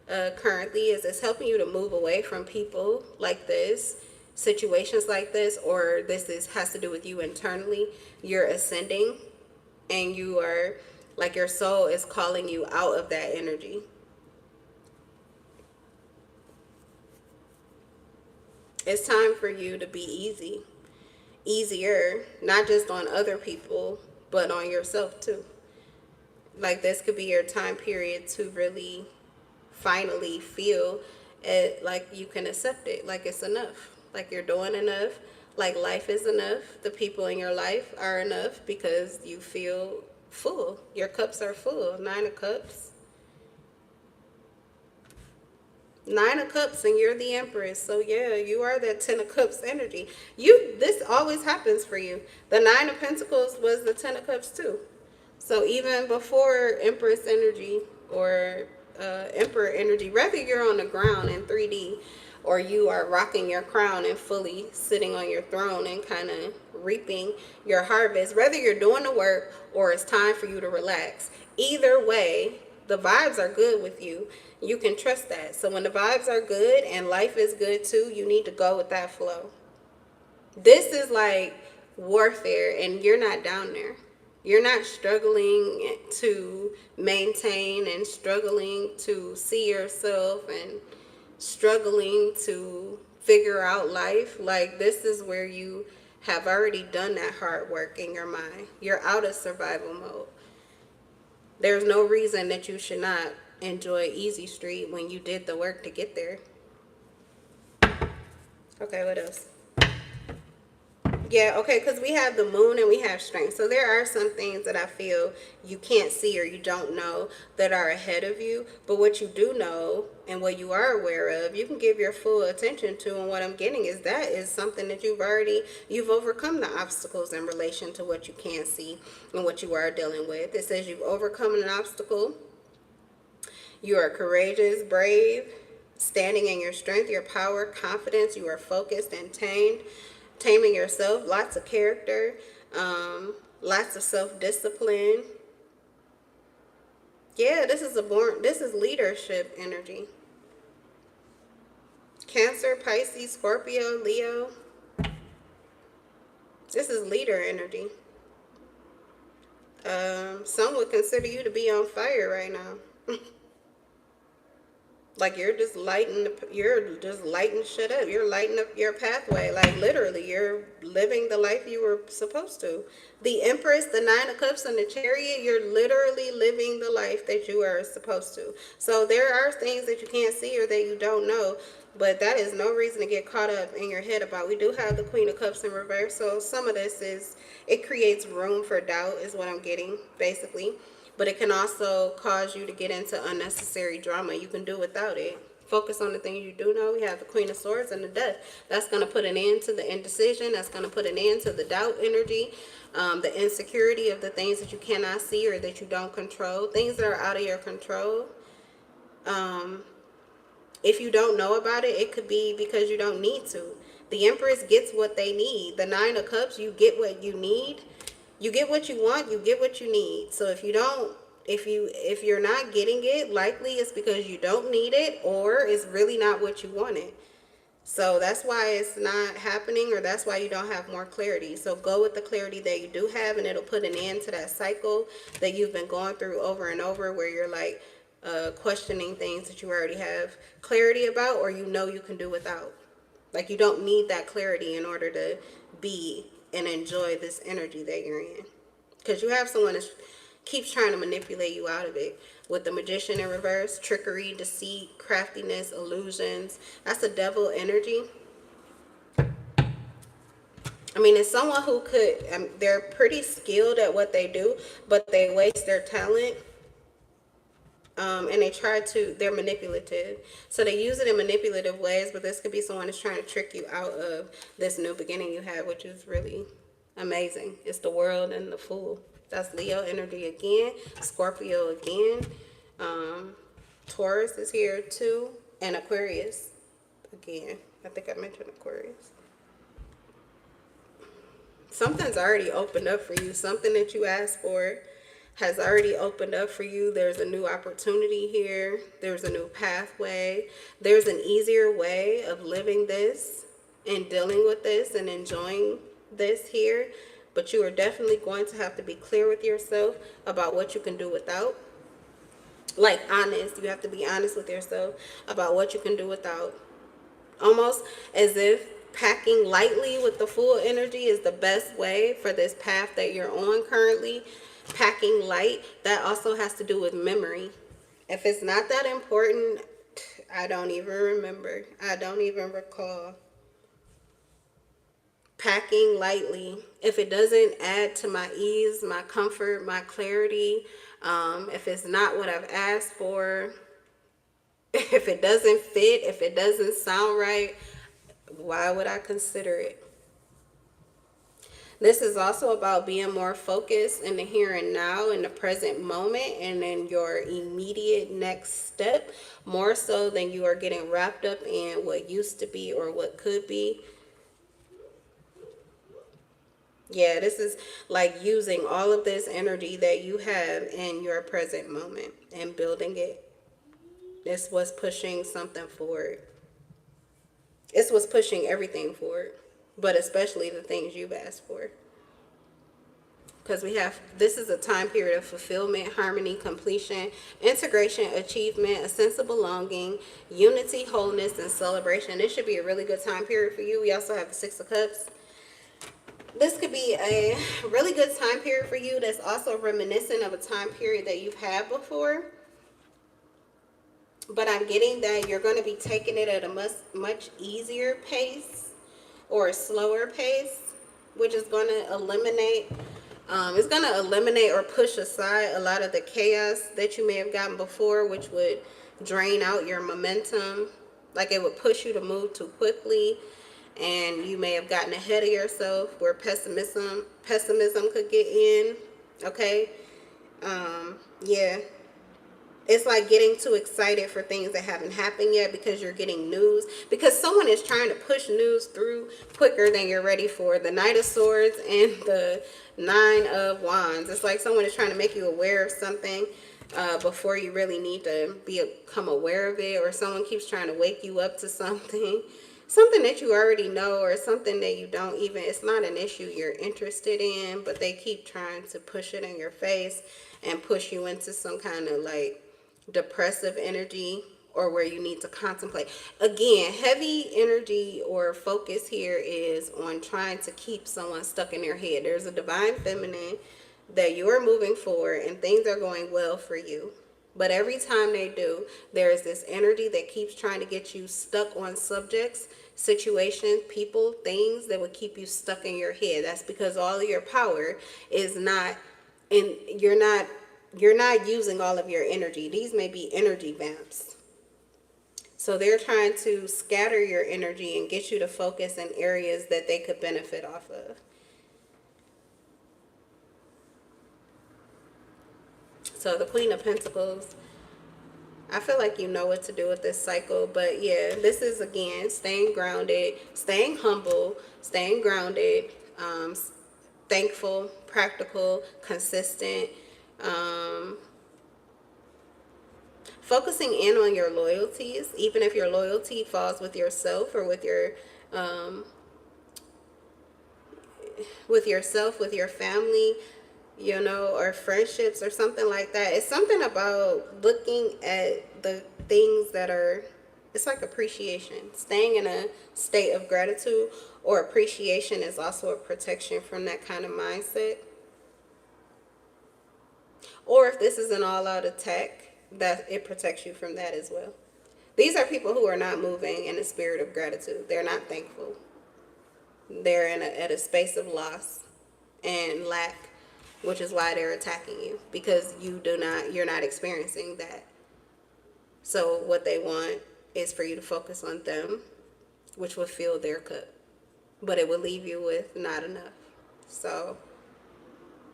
Currently, is it's helping you to move away from people like this, situations like this, or has to do with you internally. You're ascending, and you are like, your soul is calling you out of that energy. It's time for you to be easier, not just on other people, but on yourself too. Like, this could be your time period to really finally feel it, like you can accept it, like it's enough, like you're doing enough, like life is enough, the people in your life are enough, because you feel full. Your cups are full. 9 of Cups. 9 of Cups, and you're the Empress. So yeah, you are that 10 of Cups energy. This always happens for you. The 9 of Pentacles was the 10 of Cups too. So even before Empress energy or Emperor energy, whether you're on the ground in 3D, or you are rocking your crown and fully sitting on your throne and kind of reaping your harvest, whether you're doing the work or it's time for you to relax, either way, the vibes are good with you. You can trust that. So when the vibes are good and life is good too, you need to go with that flow. This is like warfare, and you're not down there. You're not struggling to maintain and struggling to see yourself and struggling to figure out life. Like, this is where you have already done that hard work in your mind. You're out of survival mode. There's no reason that you should not enjoy Easy Street when you did the work to get there. Okay, what else? Yeah, okay, because we have the moon and we have strength. So there are some things that I feel you can't see or you don't know that are ahead of you. But what you do know and what you are aware of, you can give your full attention to. And what I'm getting is that is something that you've overcome the obstacles in relation to what you can't see and what you are dealing with. It says you've overcome an obstacle. You are courageous, brave, standing in your strength, your power, confidence. You are focused and tamed, taming yourself. Lots of character, lots of self-discipline. Yeah, this is leadership energy. Cancer, Pisces, Scorpio, Leo. This is leader energy. Some would consider you to be on fire right now. Like you're just lighting shit up. You're lighting up your pathway. Like literally, you're living the life you were supposed to. The Empress, the Nine of Cups, and the Chariot, you're literally living the life that you are supposed to. So there are things that you can't see or that you don't know, but that is no reason to get caught up in your head about. We do have the Queen of Cups in reverse, so some of this is, it creates room for doubt is what I'm getting, basically. But it can also cause you to get into unnecessary drama. You can do without it. Focus on the things you do know. We have the Queen of Swords and the Death. That's going to put an end to the indecision. That's going to put an end to the doubt energy, the insecurity of the things that you cannot see or that you don't control. Things that are out of your control. If you don't know about it, it could be because you don't need to. The Empress gets what they need. The Nine of Cups, you get what you need. You get what you want, you get what you need. So if you don't, if you're not getting it, likely it's because you don't need it or it's really not what you wanted. So that's why it's not happening, or that's why you don't have more clarity. So go with the clarity that you do have, and it'll put an end to that cycle that you've been going through over and over, where you're like questioning things that you already have clarity about, or you know you can do without. Like you don't need that clarity in order to be and enjoy this energy that you're in. Because you have someone that keeps trying to manipulate you out of it. With the Magician in reverse, trickery, deceit, craftiness, illusions. That's a devil energy. I mean, it's someone who could, they're pretty skilled at what they do, but they waste their talent. And they're manipulative. So they use it in manipulative ways, but this could be someone that's trying to trick you out of this new beginning you have, which is really amazing. It's the World and the Fool. That's Leo energy again, Scorpio again. Taurus is here too, and Aquarius again. I think I mentioned Aquarius. Something's already opened up for you. Something that you asked for has already opened up for you. There's a new opportunity here. There's a new pathway. There's an easier way of living this and dealing with this and enjoying this here. But you are definitely going to have to be clear with yourself about what you can do without. Like honest. You have to be honest with yourself about what you can do without. Almost as if packing lightly with the full energy is the best way for this path that you're on currently. Packing light, that also has to do with memory. If it's not that important, I don't even remember. I don't even recall. Packing lightly, if it doesn't add to my ease, my comfort, my clarity, if it's not what I've asked for, if it doesn't fit, if it doesn't sound right, why would I consider it? This is also about being more focused in the here and now, in the present moment, and in your immediate next step, more so than you are getting wrapped up in what used to be or what could be. Yeah, this is like using all of this energy that you have in your present moment and building it. It's what's pushing something forward. It's what's pushing everything forward, but especially the things you've asked for. Because this is a time period of fulfillment, harmony, completion, integration, achievement, a sense of belonging, unity, wholeness, and celebration. This should be a really good time period for you. We also have the Six of Cups. This could be a really good time period for you that's also reminiscent of a time period that you've had before. But I'm getting that you're going to be taking it at a much easier pace or a slower pace, which is going to eliminate, it's going to eliminate or push aside a lot of the chaos that you may have gotten before, which would drain out your momentum. Like it would push you to move too quickly, and you may have gotten ahead of yourself where pessimism could get in. Okay. Yeah. It's like getting too excited for things that haven't happened yet because you're getting news. Because someone is trying to push news through quicker than you're ready for. The Knight of Swords and the Nine of Wands. It's like someone is trying to make you aware of something before you really need to become aware of it. Or someone keeps trying to wake you up to something. Something that you already know, or something that you don't even, it's not an issue you're interested in, but they keep trying to push it in your face and push you into some kind of like depressive energy, or where you need to contemplate. Again, heavy energy or focus here is on trying to keep someone stuck in their head. There's a divine feminine that you are moving forward and things are going well for you. But every time they do, there is this energy that keeps trying to get you stuck on subjects, situations, people, things that would keep you stuck in your head. That's because all of your power is not in, you're not using all of your energy. These may be energy vamps. So they're trying to scatter your energy and get you to focus in areas that they could benefit off of. So the Queen of Pentacles, I feel like you know what to do with this cycle. But yeah, this is, again, staying grounded, staying humble, staying grounded, thankful, practical, consistent, focusing in on your loyalties, even if your loyalty falls with yourself or with yourself, with your family, or friendships or something like that. It's something about looking at the things that are, it's like appreciation. Staying in a state of gratitude or appreciation is also a protection from that kind of mindset. Or if this is an all-out attack, that it protects you from that as well. These are people who are not moving in a spirit of gratitude. They're not thankful. They're at a space of loss and lack, which is why they're attacking you, because you're not experiencing that. So what they want is for you to focus on them, which will fill their cup, but it will leave you with not enough. So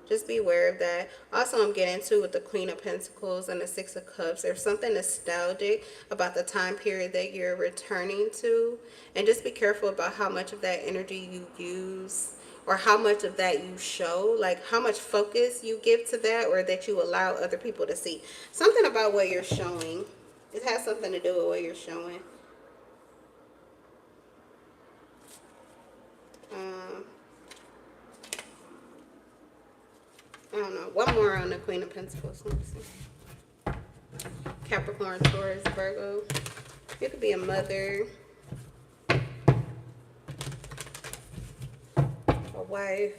just be aware of that. Also, I'm getting to with the Queen of Pentacles and the Six of Cups. There's something nostalgic about the time period that you're returning to. And just be careful about how much of that energy you use, or how much of that you show. Like how much focus you give to that, or that you allow other people to see. Something about what you're showing. It has something to do with what you're showing. I don't know. One more on the Queen of Pentacles. Let me see. Capricorn, Taurus, Virgo. You could be a mother, a wife,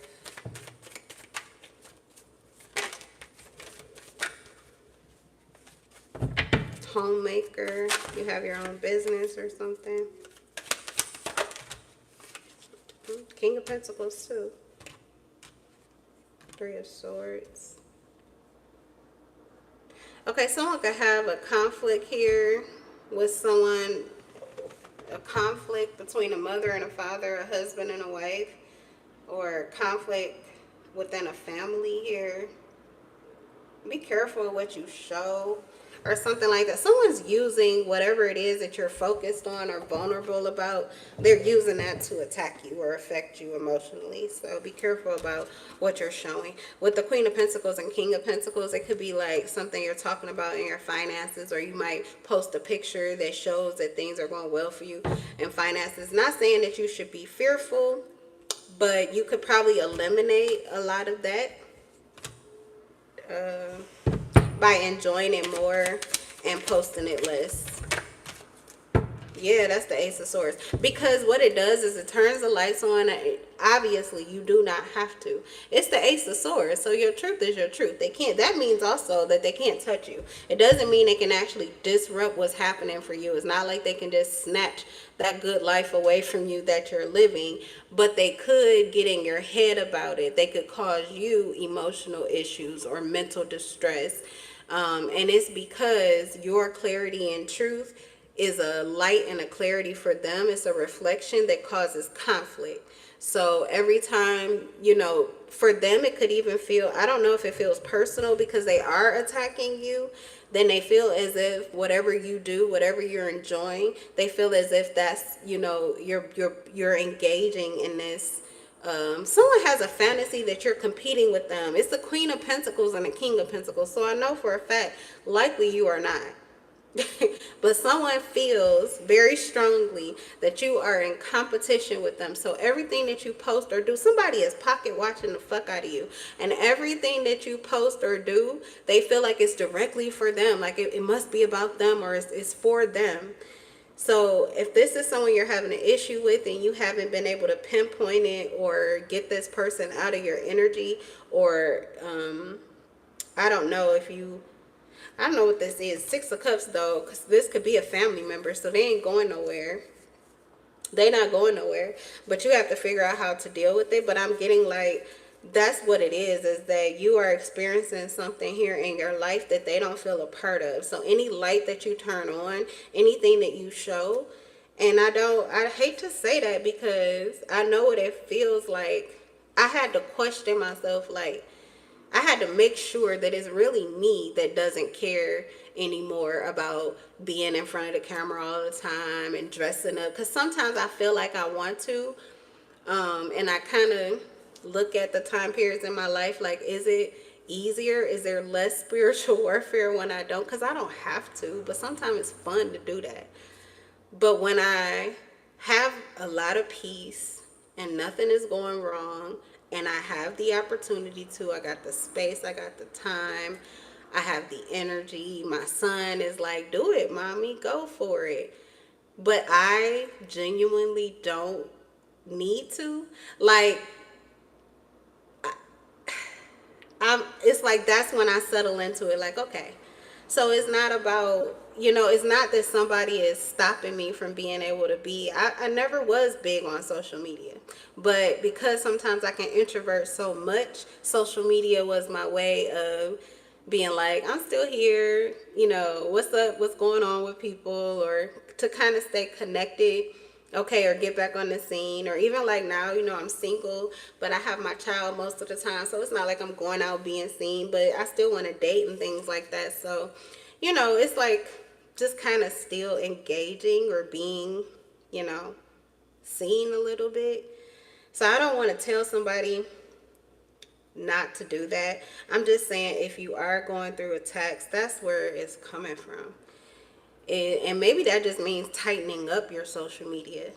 homemaker. You have your own business or something. King of Pentacles too. Three of Swords. Okay, someone could have a conflict here with someone, a conflict between a mother and a father, a husband and a wife, or conflict within a family here. Be careful of what you show, or something like that. Someone's using whatever it is that you're focused on or vulnerable about. They're using that to attack you or affect you emotionally. So be careful about what you're showing. With the Queen of Pentacles and King of Pentacles, it could be like something you're talking about in your finances, or you might post a picture that shows that things are going well for you in finances. Not saying that you should be fearful, but you could probably eliminate a lot of that by enjoying it more and posting it less. Yeah, that's the Ace of Swords. Because what it does is it turns the lights on. Obviously, you do not have to. It's the Ace of Swords. So your truth is your truth. They can't. That means also that they can't touch you. It doesn't mean they can actually disrupt what's happening for you. It's not like they can just snatch that good life away from you that you're living. But they could get in your head about it. They could cause you emotional issues or mental distress. And it's because your clarity and truth is a light and a clarity for them. It's a reflection that causes conflict. So every time, for them, it could even feel, I don't know if it feels personal because they are attacking you. Then they feel as if whatever you do, whatever you're enjoying, they feel as if that's, you're engaging in this. Someone has a fantasy that you're competing with them. It's the Queen of Pentacles and the King of Pentacles. So I know for a fact, likely you are not. But someone feels very strongly that you are in competition with them. So everything that you post or do, somebody is pocket watching the fuck out of you. And everything that you post or do, they feel like it's directly for them. Like it must be about them, or it's for them. So if this is someone you're having an issue with and you haven't been able to pinpoint it or get this person out of your energy, or I don't know if you, I don't know what this is. Six of Cups, though, because this could be a family member, so they ain't going nowhere. They not going nowhere, but you have to figure out how to deal with it. But I'm getting like, that's what it is that you are experiencing something here in your life that they don't feel a part of. So any light that you turn on, anything that you show, and I hate to say that because I know what it feels like. I had to question myself, like, I had to make sure that it's really me that doesn't care anymore about being in front of the camera all the time and dressing up. Because sometimes I feel like I want to. And I kind of look at the time periods in my life like, is it easier? Is there less spiritual warfare when I don't? Because I don't have to. But sometimes it's fun to do that. But when I have a lot of peace and nothing is going wrong, and I have the opportunity to, I got the space, I got the time, I have the energy. My son is like, do it, mommy, go for it. But I genuinely don't need to. Like, it's like that's when I settle into it. Like, okay, so it's not about, it's not that somebody is stopping me from being able to be. I never was big on social media. But because sometimes I can introvert so much, social media was my way of being like, I'm still here, what's up, what's going on with people, or to kind of stay connected, okay, or get back on the scene. Or even like now, I'm single, but I have my child most of the time, so it's not like I'm going out being seen, but I still want to date and things like that. So, it's like just kind of still engaging or being, seen a little bit. So I don't want to tell somebody not to do that. I'm just saying, if you are going through attacks, that's where it's coming from. And maybe that just means tightening up your social media,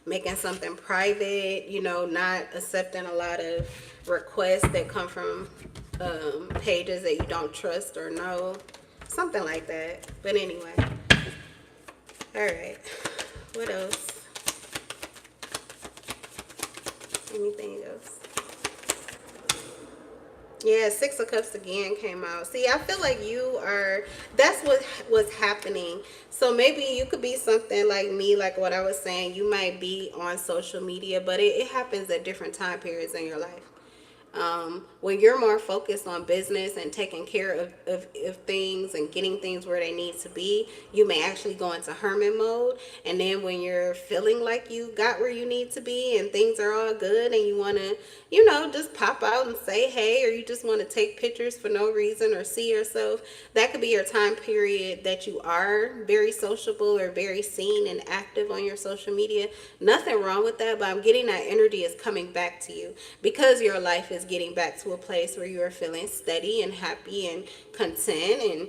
making something private, not accepting a lot of requests that come from pages that you don't trust or know, something like that. But anyway, all right, what else? Anything else? Yeah, Six of Cups again came out. See, I feel like that's what was happening. So maybe you could be something like me, like what I was saying. You might be on social media, but it happens at different time periods in your life. When you're more focused on business and taking care of things and getting things where they need to be, you may actually go into hermit mode. And then when you're feeling like you got where you need to be and things are all good and you want to, just pop out and say hey, or you just want to take pictures for no reason or see yourself, that could be your time period that you are very sociable or very seen and active on your social media. Nothing wrong with that, but I'm getting that energy is coming back to you because your life is getting back to a place where you are feeling steady and happy and content, and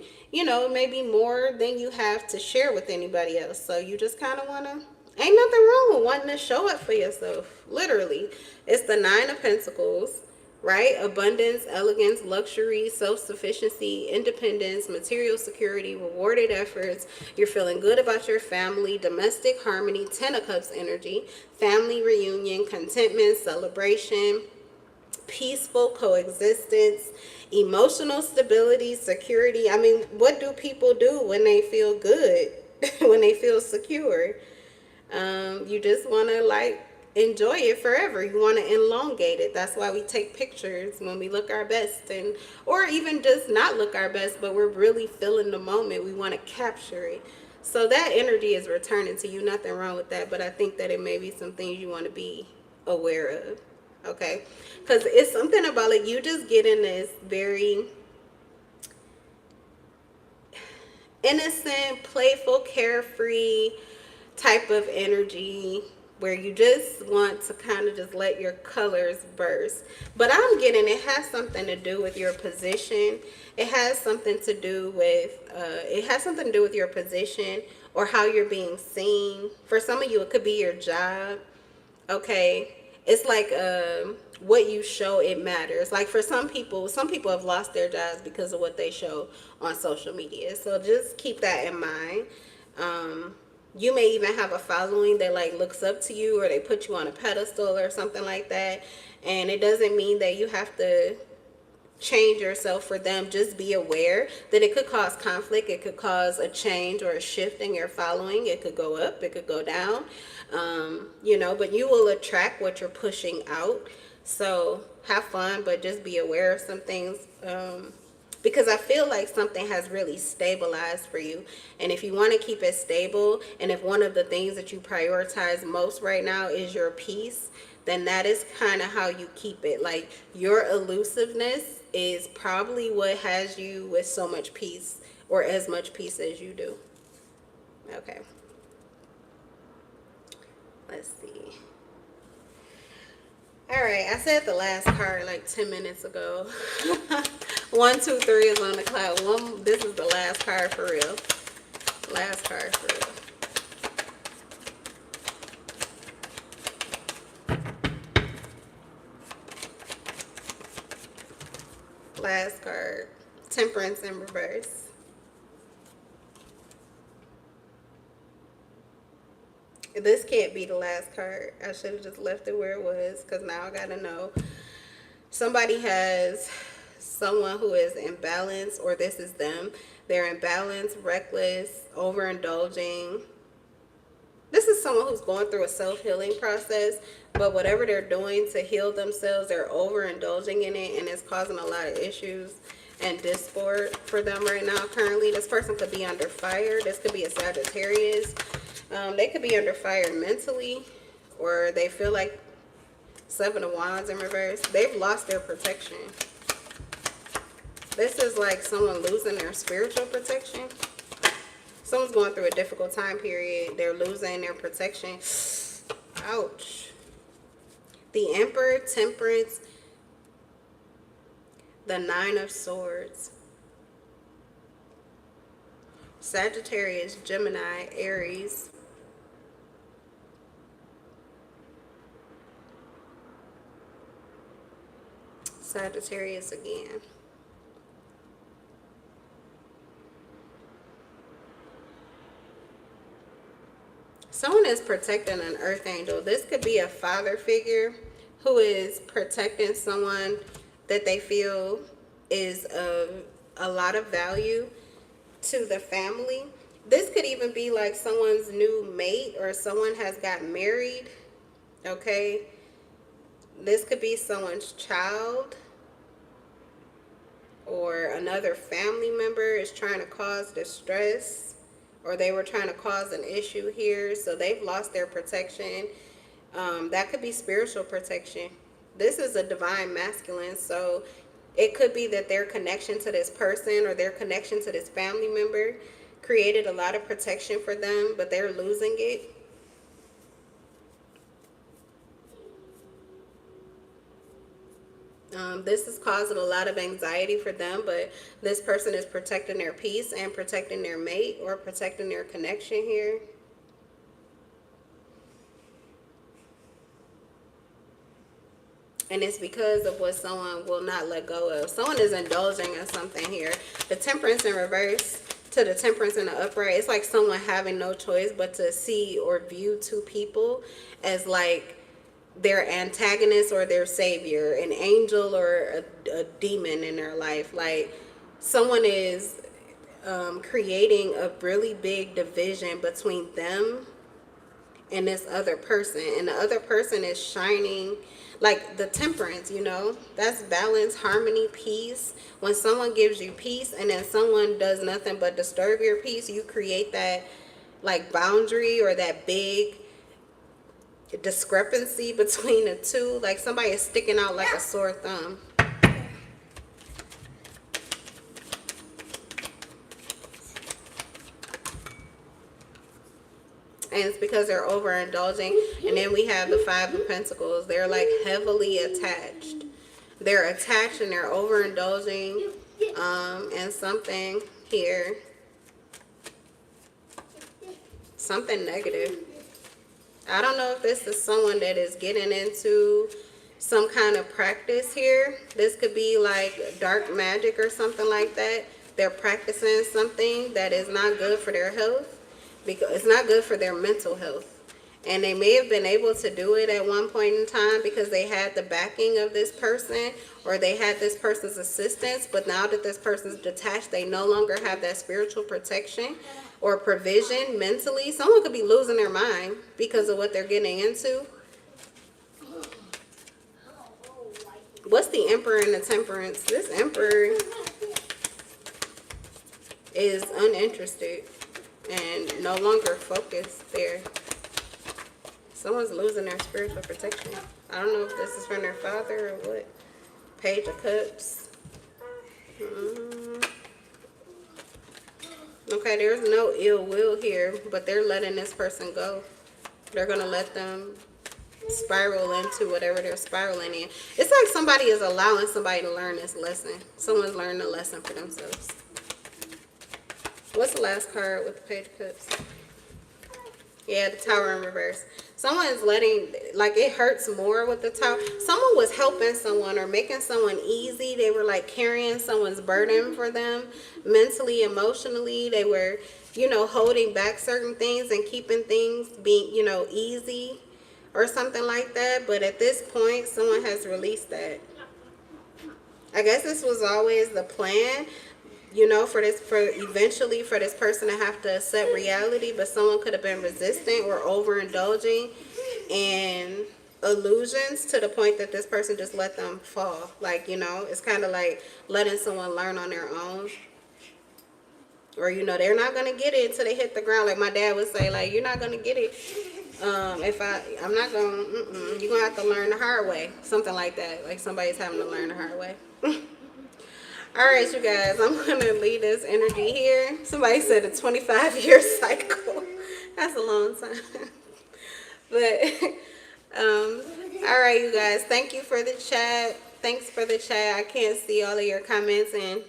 maybe more than you have to share with anybody else. So you just kind of want to, ain't nothing wrong with wanting to show up for yourself. Literally, it's the Nine of Pentacles, right? Abundance, elegance, luxury, self-sufficiency, independence, material security, rewarded efforts. You're feeling good about your family, domestic harmony, Ten of Cups energy, family reunion, contentment, celebration, peaceful coexistence, emotional stability, security. I mean, what do people do when they feel good? When they feel secure? You just want to, like, enjoy it forever. You want to elongate it. That's why we take pictures when we look our best, and or even just not look our best, but we're really feeling the moment. We want to capture it. So that energy is returning to you. Nothing wrong with that, but I think that it may be some things you want to be aware of. Okay, because it's something about like you just get in this very innocent, playful, carefree type of energy where you just want to kind of just let your colors burst. But I'm getting it has something to do with your position. It has something to do with your position or how you're being seen. For some of you, it could be your job. Okay, it's like what you show, it matters. Like for some people have lost their jobs because of what they show on social media, so just keep that in mind. You may even have a following that like looks up to you, or they put you on a pedestal or something like that, and it doesn't mean that you have to change yourself for them. Just be aware that it could cause conflict. It could cause a change or a shift in your following. It could go up, it could go down. But you will attract what you're pushing out. So have fun, but just be aware of some things. Because I feel like something has really stabilized for you. And if you want to keep it stable, and if one of the things that you prioritize most right now is your peace, then that is kind of how you keep it. Like your elusiveness is probably what has you with so much peace, or as much peace as you do. Okay. Let's see. All right, I said the last card like 10 minutes ago. 1, 2, 3 is on the cloud. This is the last card for real. Last card for real. Last card. Temperance in reverse. This can't be the last card. I should have just left it where it was, because now I gotta know. Somebody has someone who is imbalanced, or this is them. They're imbalanced, reckless, overindulging. This is someone who's going through a self-healing process, but whatever they're doing to heal themselves, they're overindulging in it, and it's causing a lot of issues and discord for them right now currently. This person could be under fire. This could be a Sagittarius. They could be under fire mentally, or they feel like 7 of Wands in reverse. They've lost their protection. This is like someone losing their spiritual protection. Someone's going through a difficult time period. They're losing their protection. Ouch. The Emperor, Temperance, the 9 of Swords. Sagittarius, Gemini, Aries. Sagittarius again. Someone is protecting an earth angel. This could be a father figure who is protecting someone that they feel is of a lot of value to the family. This could even be like someone's new mate, or someone has got married. Okay. This could be someone's child, or another family member is trying to cause distress, or they were trying to cause an issue here, so they've lost their protection. That could be spiritual protection. This is a divine masculine, so it could be that their connection to this person or their connection to this family member created a lot of protection for them, but they're losing it. This is causing a lot of anxiety for them, but this person is protecting their peace and protecting their mate, or protecting their connection here. And it's because of what someone will not let go of. Someone is indulging in something here. The Temperance in reverse to the Temperance in the upright. It's like someone having no choice but to see or view two people as like their antagonist or their savior, an angel or a demon in their life. Like someone is creating a really big division between them in this other person, and the other person is shining like the temperance, you know, that's balance, harmony, peace. When someone gives you peace and then someone does nothing but disturb your peace, you create that like boundary or that big discrepancy between the two, like somebody is sticking out like a sore thumb. And it's because they're overindulging. And then we have the Five of Pentacles. They're like heavily attached. They're attached and they're overindulging in something here. Something negative. I don't know if this is someone that is getting into some kind of practice here. This could be like dark magic or something like that. They're practicing something that is not good for their health. Because it's not good for their mental health. And they may have been able to do it at one point in time because they had the backing of this person or they had this person's assistance. But now that this person's detached, they no longer have that spiritual protection or provision mentally. Someone could be losing their mind because of what they're getting into. What's the Emperor and the Temperance? This Emperor is uninterested and no longer focused there. Someone's losing their spiritual protection. I don't know if this is from their father or what. Page of Cups. Okay, there's no ill will here, but they're letting this person go. They're going to let them spiral into whatever they're spiraling in. It's like somebody is allowing somebody to learn this lesson. Someone's learning a lesson for themselves. What's the last card with the Page of Cups? Yeah, the Tower in reverse. Someone is letting, like, it hurts more with the Tower. Someone was helping someone or making someone easy. They were like carrying someone's burden for them mentally, emotionally. They were, you know, holding back certain things and keeping things being, you know, easy or something like that. But at this point, someone has released that. I guess this was always the plan. You know, for eventually for this person to have to accept reality, but someone could have been resistant or overindulging in illusions to the point that this person just let them fall. Like, you know, it's kind of like letting someone learn on their own. Or, you know, they're not going to get it until they hit the ground. Like my dad would say, like, you're not going to get it. I'm not going to, you're going to have to learn the hard way. Something like that. Like somebody's having to learn the hard way. All right, you guys, I'm going to leave this energy here. Somebody said a 25-year cycle. That's a long time. But, all right, you guys, thank you for the chat. Thanks for the chat. I can't see all of your comments, and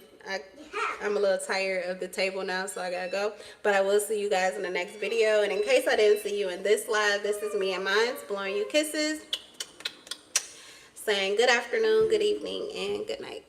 I'm a little tired of the table now, so I got to go. But I will see you guys in the next video. And in case I didn't see you in this live, this is me and Mines blowing you kisses, saying good afternoon, good evening, and good night.